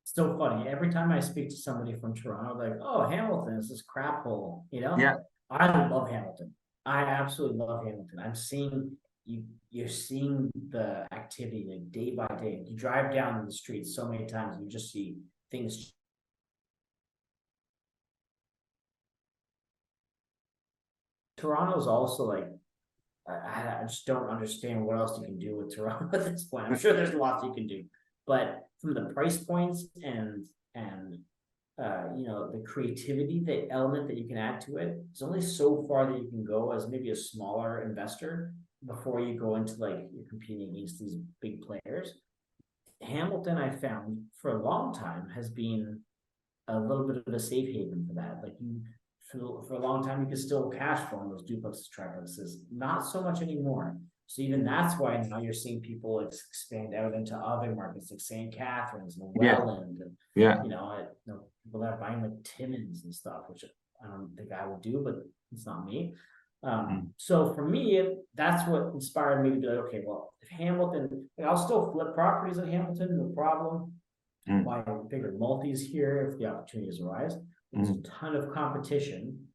So funny. Every time I speak to somebody from Toronto, like, oh, Hamilton is this crap hole, Yeah, I love Hamilton. I absolutely love Hamilton. You're seeing the activity like day by day. You drive down the street so many times, you just see things. Toronto's also like, I just don't understand what else you can do with Toronto at this point. I'm sure there's lots you can do, but from the price points and the creativity, the element that you can add to it, there's only so far that you can go as maybe a smaller investor before you go into like you're competing against these big players. Hamilton, I found for a long time, has been a little bit of a safe haven for that. Like for a long time, you could still cash flow on those duplexes, triplexes. Not so much anymore. So even that's why now you're seeing people expand out into other markets like St. Catharines and yeah, Welland, and yeah. people that are buying like Timmins and stuff, which I don't think I would do, but it's not me. So for me, that's what inspired me to be like, okay, well, if Hamilton, I'll still flip properties in Hamilton, no problem. Buy bigger multis here if the opportunities arise. There's a ton of competition,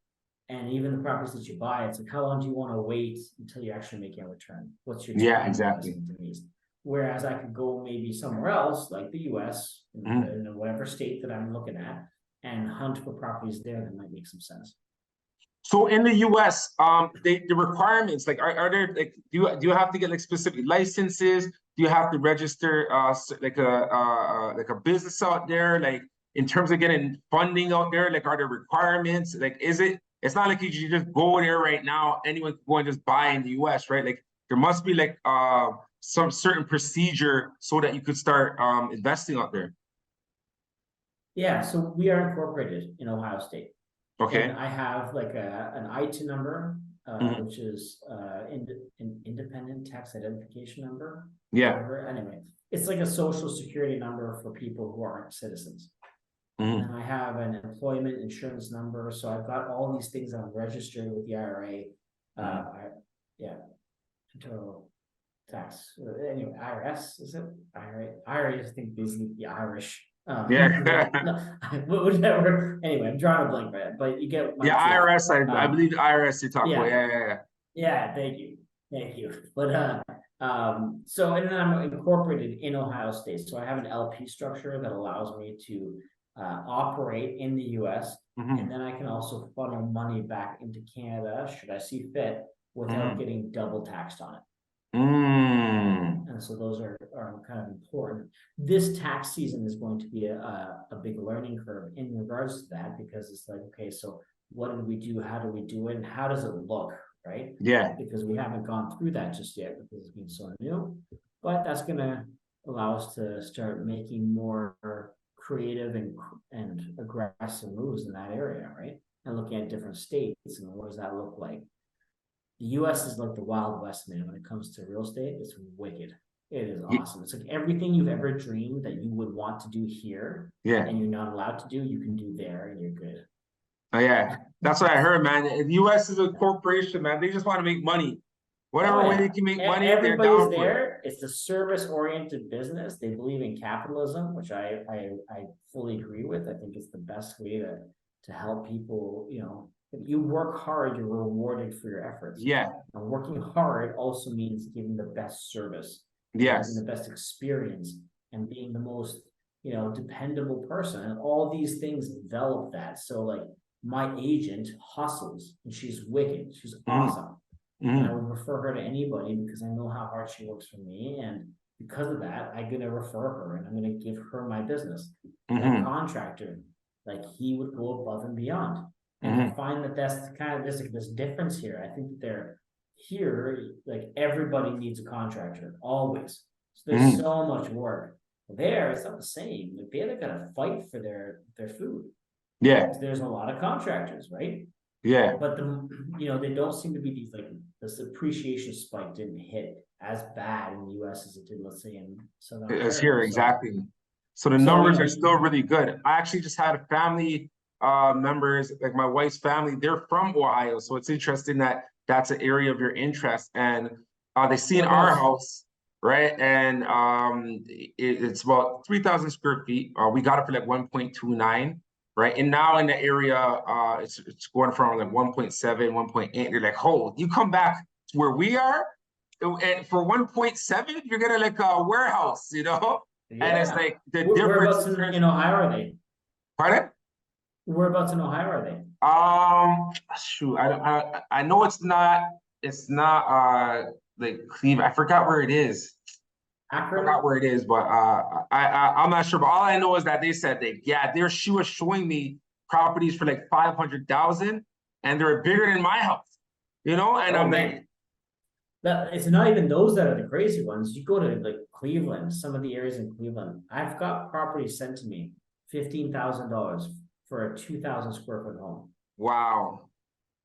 and even the properties that you buy, it's like, how long do you want to wait until you actually make a return? What's your Yeah, time exactly. investment in these? Whereas I could go maybe somewhere else, like the US, in whatever state that I'm looking at, and hunt for properties there that might make some sense. So in the US, the requirements, like are there like do you have to get like specific licenses? Do you have to register like a business out there? Like in terms of getting funding out there, like are there requirements? Like it's not like you just go there right now, anyone can go and just buy in the US, right? Like there must be like some certain procedure so that you could start investing out there. Yeah, so we are incorporated in Ohio State. Okay. And I have like an ITIN number, which is an independent tax identification number. Yeah. Whatever. Anyway, it's like a social security number for people who aren't citizens. And then I have an employment insurance number. So I've got all these things I'm registered with the IRA. Total tax. Anyway, IRS, is it? IRA, I think basically the Irish. Yeah. Whatever. Anyway, I'm drawing a blank, right? But you get my IRS. I believe the IRS you're talking about. yeah. Yeah, thank you. But so and then I'm incorporated in Ohio State, so I have an LP structure that allows me to operate in the US, and then I can also funnel money back into Canada should I see fit without getting double taxed on it. And so those are kind of important. This tax season is going to be a big learning curve in regards to that, because it's like, okay, so what do we do? How do we do it? And how does it look? Right? Yeah. Because we haven't gone through that just yet because it's been so new. But that's going to allow us to start making more creative and aggressive moves in that area, right? And looking at different states and what does that look like? The US is like the Wild West, man. When it comes to real estate, it's wicked. It is awesome. It's like everything you've ever dreamed that you would want to do here, and you're not allowed to do, you can do there, and you're good. Oh yeah, that's what I heard, man. The U.S. is a corporation, man. They just want to make money. Whatever way they can make money, they're down for it. It's a service-oriented business. They believe in capitalism, which I fully agree with. I think it's the best way to help people. If you work hard, you're rewarded for your efforts. Yeah. And working hard also means giving the best service. Yes. Giving the best experience and being the most, dependable person. And all these things develop that. So like my agent hustles and she's wicked. She's awesome. And I would refer her to anybody because I know how hard she works for me. And because of that, I'm going to refer her and I'm going to give her my business. That contractor, like he would go above and beyond. And I find that that's kind of this difference here. I think that they're here, like everybody needs a contractor, always. So there's so much work. There, it's not the same. Like they got to fight for their food. Yeah. There's a lot of contractors, right? Yeah. But they don't seem to be these like this appreciation spike didn't hit as bad in the US as it did, let's say, in Southern Ontario. It's here, exactly. So the numbers are still really good. I actually just had a family members, like my wife's family, they're from Ohio. So it's interesting that that's an area of your interest. And they see in our house, right? And it's about 3,000 square feet. We got it for like 1.29. Right. And now in the area, it's going from like 1.7, 1.8. They're like, oh, you come back to where we are, and for 1.7, you're gonna like a warehouse, you know? Yeah. And it's like the Whereabouts difference. in Ohio are they? Pardon? Whereabouts in Ohio are they? Shoot, I know it's not like Cleveland. I forgot where it is. I forgot where it is, but I'm not sure. But all I know is that they said she was showing me properties for like 500,000, and they're bigger than my house, you know. And I'm like, it's not even those that are the crazy ones. You go to like Cleveland, some of the areas in Cleveland. I've got properties sent to me, $15,000 for a 2,000 square foot home. Wow.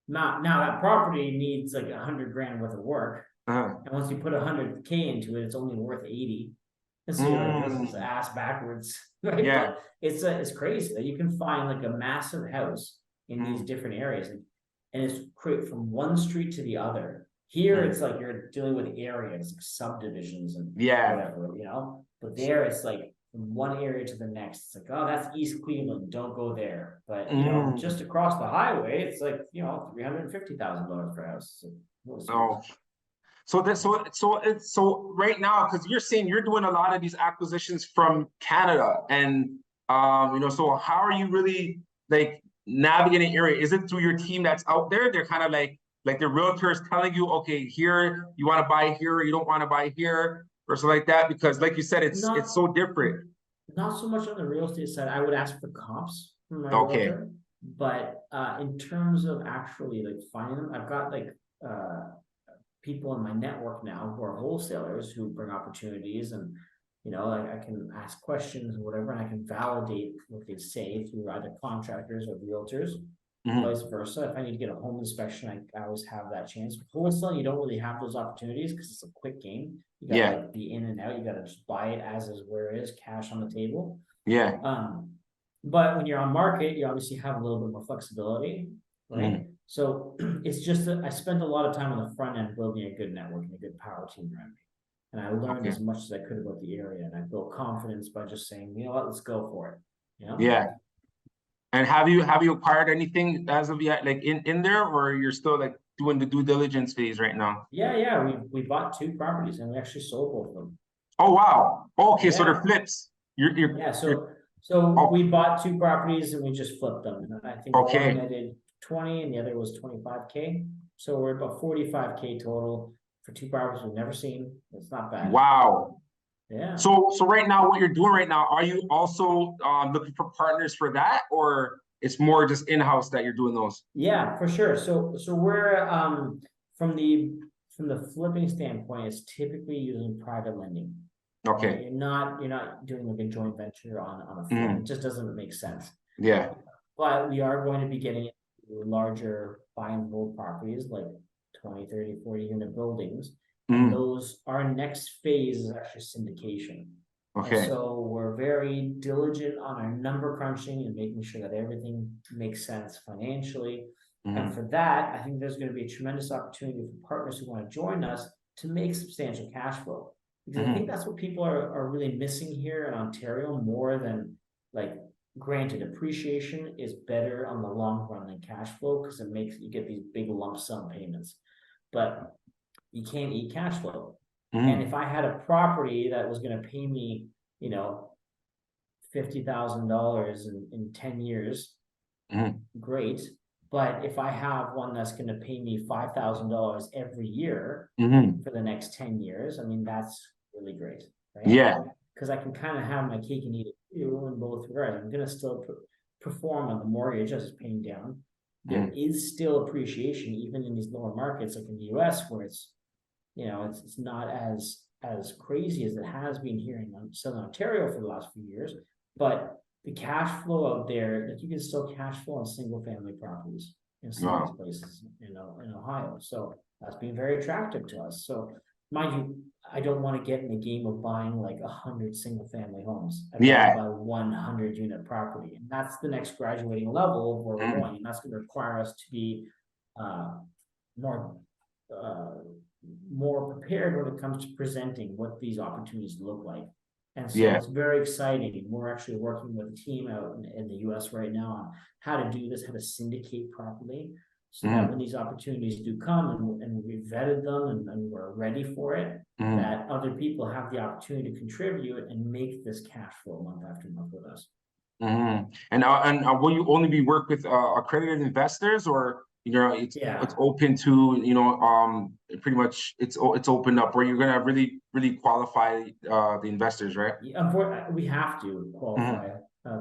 Now that property needs like 100 grand worth of work. And once you put 100K into it, it's only worth 80. And so you're like, this is ass backwards, right? Yeah. But it's crazy that you can find like a massive house in these different areas, and it's great from one street to the other. Here, it's like you're dealing with areas, like subdivisions and whatever, you know. But there, it's like from one area to the next. It's like, oh, that's East Cleveland, don't go there. But you know, just across the highway, it's like $350,000 per house. So, So right now, because you're saying you're doing a lot of these acquisitions from Canada, and so how are you really like navigating area? Is it through your team that's out there? They're kind of like the realtors telling you, okay, here you want to buy here, you don't want to buy here, or something like that? Because like you said, it's so different. Not so much on the real estate side. I would ask for comps from my realtor, but in terms of actually like finding them, I've got like people in my network now who are wholesalers who bring opportunities, and I can ask questions or whatever, and I can validate what they say through either contractors or realtors, vice versa. If I need to get a home inspection, I always have that chance. With wholesaling, you don't really have those opportunities because it's a quick game. You gotta like, be in and out. You gotta just buy it as is, where it is, cash on the table. But when you're on market, you obviously have a little bit more flexibility, right? So it's just that I spent a lot of time on the front end building a good network and a good power team around me. And I learned as much as I could about the area, and I built confidence by just saying, you know what, let's go for it. You know? Yeah. And have you acquired anything as of yet, like in there, or you're still like doing the due diligence phase right now? Yeah. We bought 2 properties and we actually sold both of them. Oh wow. Okay, so they're flips. We bought 2 properties and we just flipped them. And I think one netted 20 and the other was 25K. So we're about 45K total for 2 properties we've never seen. It's not bad. Wow. Yeah. So right now, what you're doing right now, are you also looking for partners for that, or it's more just in-house that you're doing those? Yeah, for sure. So we're from the flipping standpoint, it's typically using private lending. Okay. You're not doing like a joint venture on a flip. It just doesn't make sense. Yeah. But we are going to be getting larger buy and hold properties, like 20, 30, 40 unit buildings. And those, our next phase is actually syndication. Okay. And so we're very diligent on our number crunching and making sure that everything makes sense financially. And for that, I think there's going to be a tremendous opportunity for partners who want to join us to make substantial cash flow. Because I think that's what people are really missing here in Ontario, more than like, granted, appreciation is better on the long run than cash flow because it makes you get these big lump sum payments. But you can't eat cash flow. And if I had a property that was going to pay me, $50,000 in 10 years, great. But if I have one that's going to pay me $5,000 every year for the next 10 years, I mean, that's really great, right? Yeah. Because I can kind of have my cake and eat it too in both regards. I'm going to still perform on the mortgage as it's paying down. There is still appreciation even in these lower markets, like in the US, where it's, you know, it's not as crazy as it has been here in Southern Ontario for the last few years, but the cash flow out there, like you can still cash flow on single family properties in some of these places, you know, in Ohio. So that's been very attractive to us. So mind you, I don't want to get in the game of buying like 100 single family homes. I'd rather buy 100 unit property. And that's the next graduating level of where we're going. And that's going to require us to be more prepared when it comes to presenting what these opportunities look like. And so it's very exciting. We're actually working with a team out in the US right now on how to do this, how to syndicate properly, so that when these opportunities do come and we've vetted them and we're ready for it, that other people have the opportunity to contribute and make this cash flow month after month with us. And will you only be work with accredited investors, or you know it's open to, you know, pretty much it's opened up where you're gonna really qualify the investors, right? Unfortunately, we have to qualify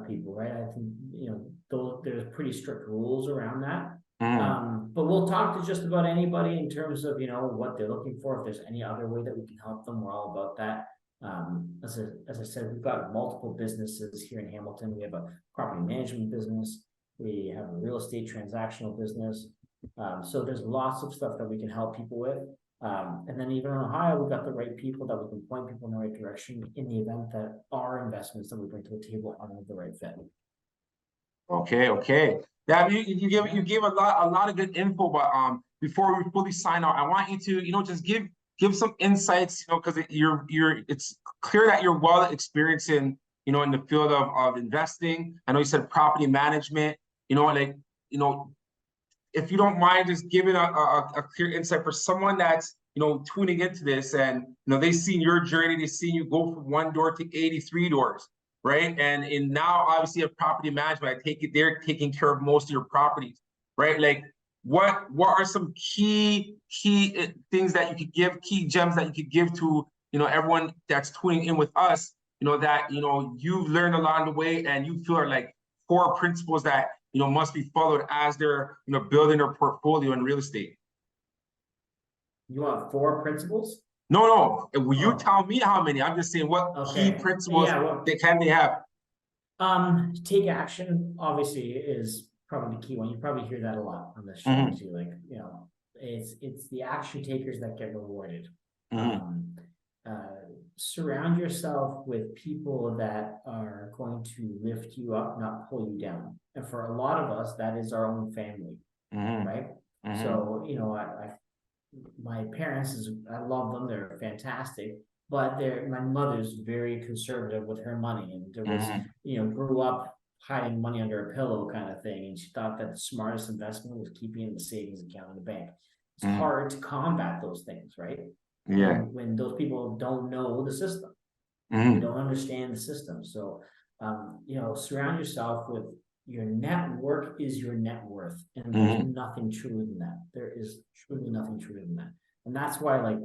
people, right? I think, you know, there's pretty strict rules around that. But we'll talk to just about anybody in terms of, you know, what they're looking for. If there's any other way that we can help them, we're all about that. As I said, we've got multiple businesses here in Hamilton. We have a property management business. We have a real estate transactional business. So there's lots of stuff that we can help people with. And then even in Ohio, we've got the right people that we can point people in the right direction in the event that our investments that we bring to the table aren't the right fit. Okay. Yeah, you gave a lot of good info, but before we fully sign out, I want you to, you know, just give some insights, you know, because it's clear that you're well experienced in, you know, in the field of investing. I know you said property management, you know, like, you know, if you don't mind just giving a clear insight for someone that's, you know, tuning into this, and, you know, they've seen your journey, they've seen you go from 1 door to 83 doors. Right. And now obviously a property management, I take it they're taking care of most of your properties, right? Like what are some key things that you could give, key gems that you could give to, you know, everyone that's tuning in with us, you know, that, you know, you've learned along the way and you feel are like core principles that, you know, must be followed as they're, you know, building their portfolio in real estate? You want 4 principles? No. Will you tell me how many? I'm just saying what key principles they have. Take action obviously is probably the key one. You probably hear that a lot on this show too. Like, you know, it's the action takers that get rewarded. Surround yourself with people that are going to lift you up, not pull you down. And for a lot of us, that is our own family, right? So, you know, my parents, I love them, they're fantastic, but my mother's very conservative with her money, and there was, you know, grew up hiding money under a pillow kind of thing, and she thought that the smartest investment was keeping it in the savings account in the bank. It's hard to combat those things, right? When those people don't know the system, they don't understand the system. So you know, surround yourself with, your network is your net worth, and there's nothing truer than that. There is truly nothing truer than that. And that's why, like,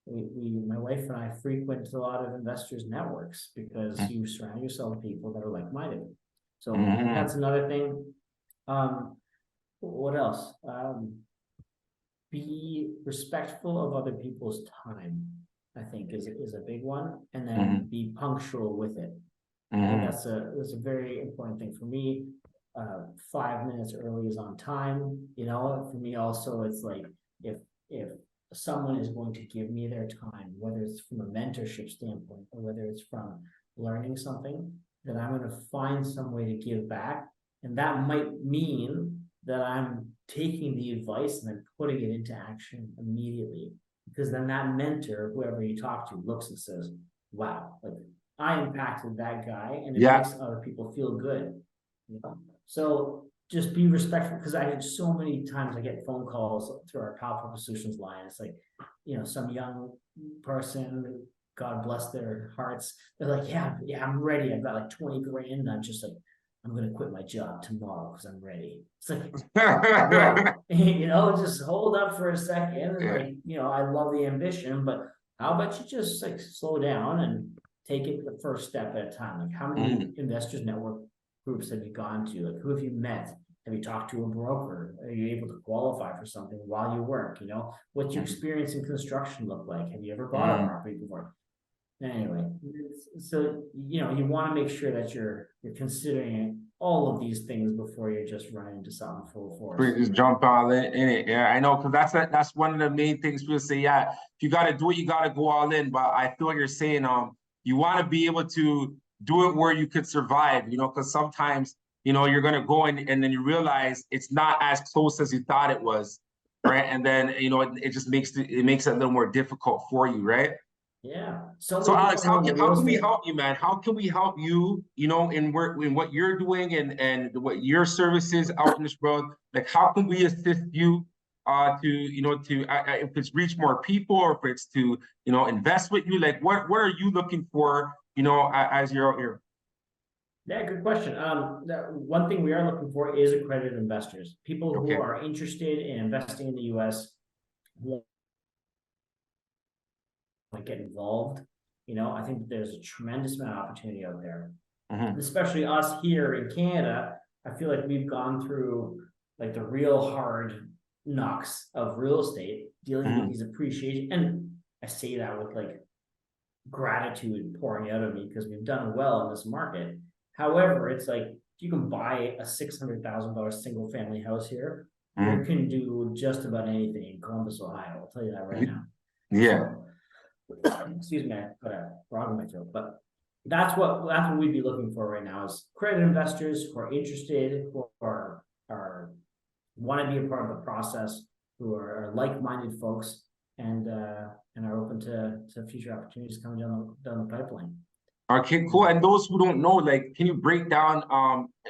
my wife and I frequent a lot of investors' networks, because you surround yourself with people that are like-minded. So that's another thing. What else? Be respectful of other people's time, I think is a big one, and then be punctual with it. I think that's a very important thing for me. 5 minutes early is on time. You know, for me also, it's like if someone is going to give me their time, whether it's from a mentorship standpoint or whether it's from learning something, then I'm going to find some way to give back. And that might mean that I'm taking the advice and then putting it into action immediately, because then that mentor, whoever you talk to, looks and says, wow, like I impacted that guy, and it makes other people feel good. You know? So just be respectful, because I had so many times I get phone calls through our Pal Purpose Solutions line. It's like, you know, some young person, God bless their hearts, they're like, yeah, I'm ready. I've got like 20 grand. And I'm just like, I'm going to quit my job tomorrow because I'm ready. It's like, well, just hold up for a second. And Yeah. like, I love the ambition, but how about you just like slow down and take it the first step at a time? Like, how many investors network groups have you gone to? Like, who have you met? Have you talked to a broker? Are you able to qualify for something while you work? What's your experience in construction look like? Have you ever bought a property before? Anyway, so you want to make sure that you're considering all of these things before you're just running into something full force. Just jump all in it. Yeah, I know, because that's one of the main things people say. Yeah, if you got to do it, you got to go all in. But I feel what you're saying. You want to be able to do it where you could survive. Because sometimes you're gonna go in and then you realize it's not as close as you thought it was, right? And then it just makes it a little more difficult for you, right? Yeah. So Alex, how can we help you, man? How can we help you, in what you're doing and what your services out in this world? Like, how can we assist you if it's reach more people, or if it's to invest with you? Like, what are you looking for, as you're out here? Yeah, good question. One thing we are looking for is accredited investors, people who Okay. are interested in investing in the US, want to get involved. I think there's a tremendous amount of opportunity out there, especially us here in Canada. I feel like we've gone through like the real hard knocks of real estate, dealing with these appreciation. And I say that with like gratitude pouring out of me because we've done well in this market. However, it's like you can buy a $600,000 single family house here. You can do just about anything in Columbus, Ohio. I'll tell you that right now. Yeah. So, excuse me, I got a frog in my throat, but that's what we'd be looking for right now is credit investors who are interested, who are want to be a part of the process, who are like-minded folks, and are open to future opportunities coming down the pipeline. Okay, cool. And those who don't know, like, can you break down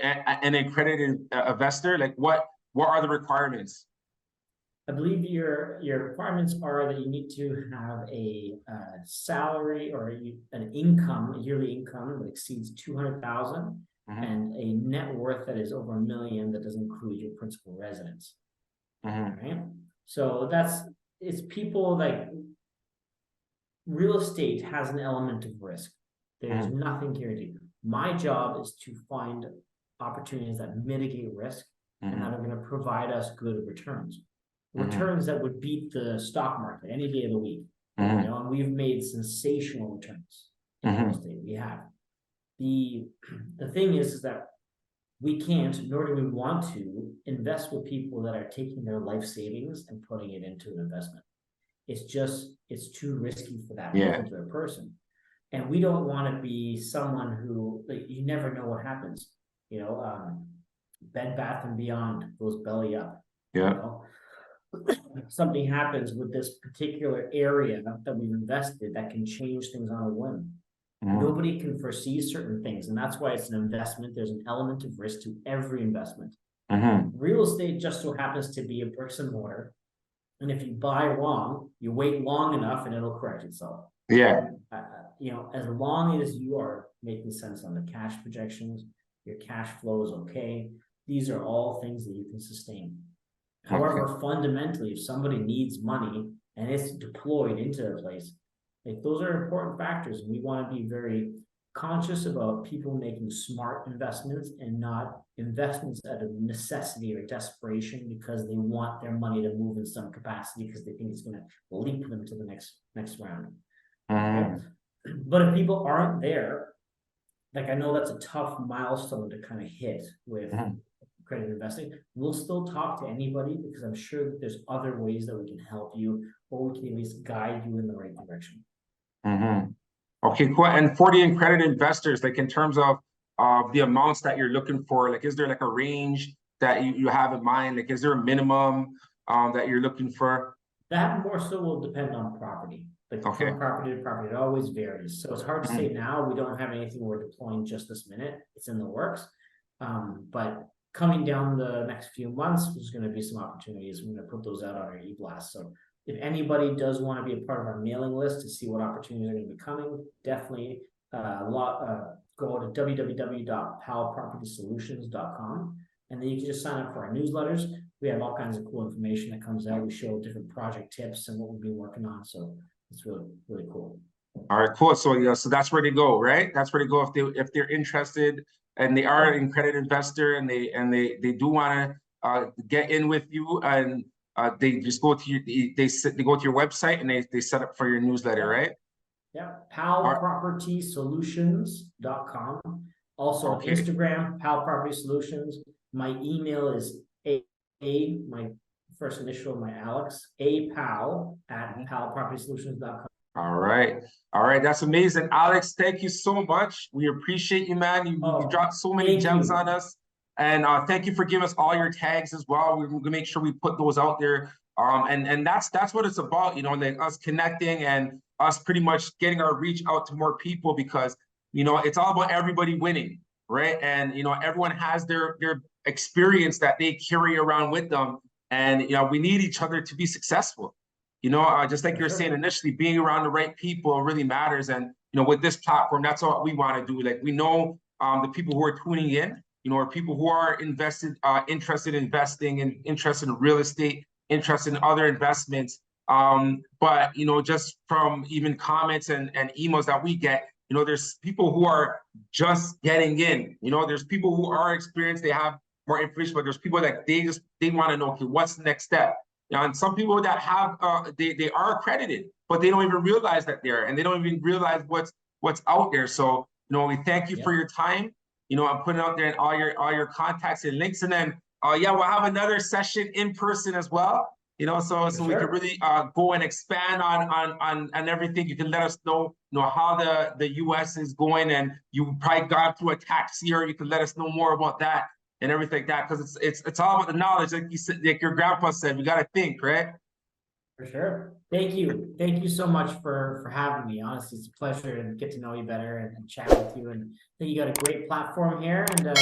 an accredited investor? Like, what are the requirements? I believe your requirements are that you need to have a salary or an income, a yearly income that exceeds 200,000, and a net worth that is over $1 million that doesn't include your principal residence. Right? So it's people like real estate has an element of risk. There's nothing guaranteed. My job is to find opportunities that mitigate risk and that are going to provide us good returns. Returns that would beat the stock market any day of the week. And we've made sensational returns in real estate. We have. The thing is that we can't, nor do we want to, invest with people that are taking their life savings and putting it into an investment. It's too risky for that particular person. And we don't want to be someone who, like, you never know what happens. Bed Bath and Beyond goes belly up. Something happens with this particular area that we've invested that can change things on a whim. Nobody can foresee certain things, and that's why it's an investment. There's an element of risk to every investment. Real estate just so happens to be a bricks and mortar, and if you buy wrong, you wait long enough and it'll correct itself. As long as you are making sense on the cash projections, your cash flow is okay. These are all things that you can sustain. However, fundamentally, if somebody needs money and it's deployed into a place, like, those are important factors. And we want to be very conscious about people making smart investments and not investments out of necessity or desperation because they want their money to move in some capacity because they think it's going to leap them to the next round. But if people aren't there, like, I know that's a tough milestone to kind of hit with credit investing. We'll still talk to anybody because I'm sure that there's other ways that we can help you, or we can at least guide you in the right direction. Okay, cool. And for the accredited investors, like, in terms of the amounts that you're looking for, like, is there like a range that you have in mind? Like, is there a minimum that you're looking for? That more so will depend on property. Like, from property to property, it always varies. So it's hard to say now. We don't have anything we're deploying just this minute. It's in the works. But coming down the next few months, there's going to be some opportunities. We're going to put those out on our e-blast. So if anybody does want to be a part of our mailing list to see what opportunities are going to be coming, definitely go to www.palpropertysolutions.com, and then you can just sign up for our newsletters. We have all kinds of cool information that comes out. We show different project tips and what we've been working on. So it's really, really cool. All right, cool. So yeah, so that's where they go, right? That's where they go if they're interested and they are an accredited investor and they do want to get in with you, and they just go to they go to your website and they set up for your newsletter, right? Yeah, palpropertysolutions.com. Also on Instagram, Pal Property Solutions. My email is my first initial, my Alex, apal@palpropertysolutions.com. All right. That's amazing. Alex, thank you so much. We appreciate you, man. You dropped so many gems on us. And thank you for giving us all your tags as well. We're going to make sure we put those out there. And that's what it's about, you know, like us connecting and us pretty much getting our reach out to more people, because, you know, it's all about everybody winning, right? And, you know, everyone has their experience that they carry around with them. And, you know, we need each other to be successful. You know, just like you were saying initially, being around the right people really matters. And, you know, with this platform, that's what we want to do. Like, we know the people who are tuning in, you know, are people who are interested in investing and interested in real estate, interested in other investments. But, you know, just from even comments and emails that we get, you know, there's people who are just getting in. You know, there's people who are experienced, they have more information, but there's people that they want to know, okay, what's the next step? And some people that have they are accredited, but they don't even realize that they're, and they don't even realize what's out there. So, you know, we thank you for your time. You know, I'm putting out there all your contacts and links, and then yeah, we'll have another session in person as well. You know, so we can really go and expand on everything. You can let us know, you know, how the US is going, and you probably gone through a tax year. You can let us know more about that and everything like that, because it's all about the knowledge, like you said, like your grandpa said. We got to think, right? For sure. Thank you so much for having me. Honestly, it's a pleasure to get to know you better and chat with you. And I think you got a great platform here, and I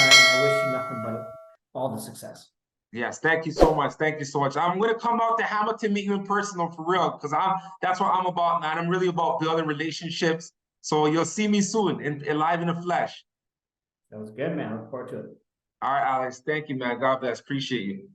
wish you nothing but all the success. Yes, thank you so much. Thank you so much. I'm gonna come out to Hamilton, meet you in person, though, for real, because that's what I'm about, man. I'm really about building relationships. So you'll see me soon, live in the flesh. That was good, man. I look forward to it. All right, Alex. Thank you, man. God bless. Appreciate you.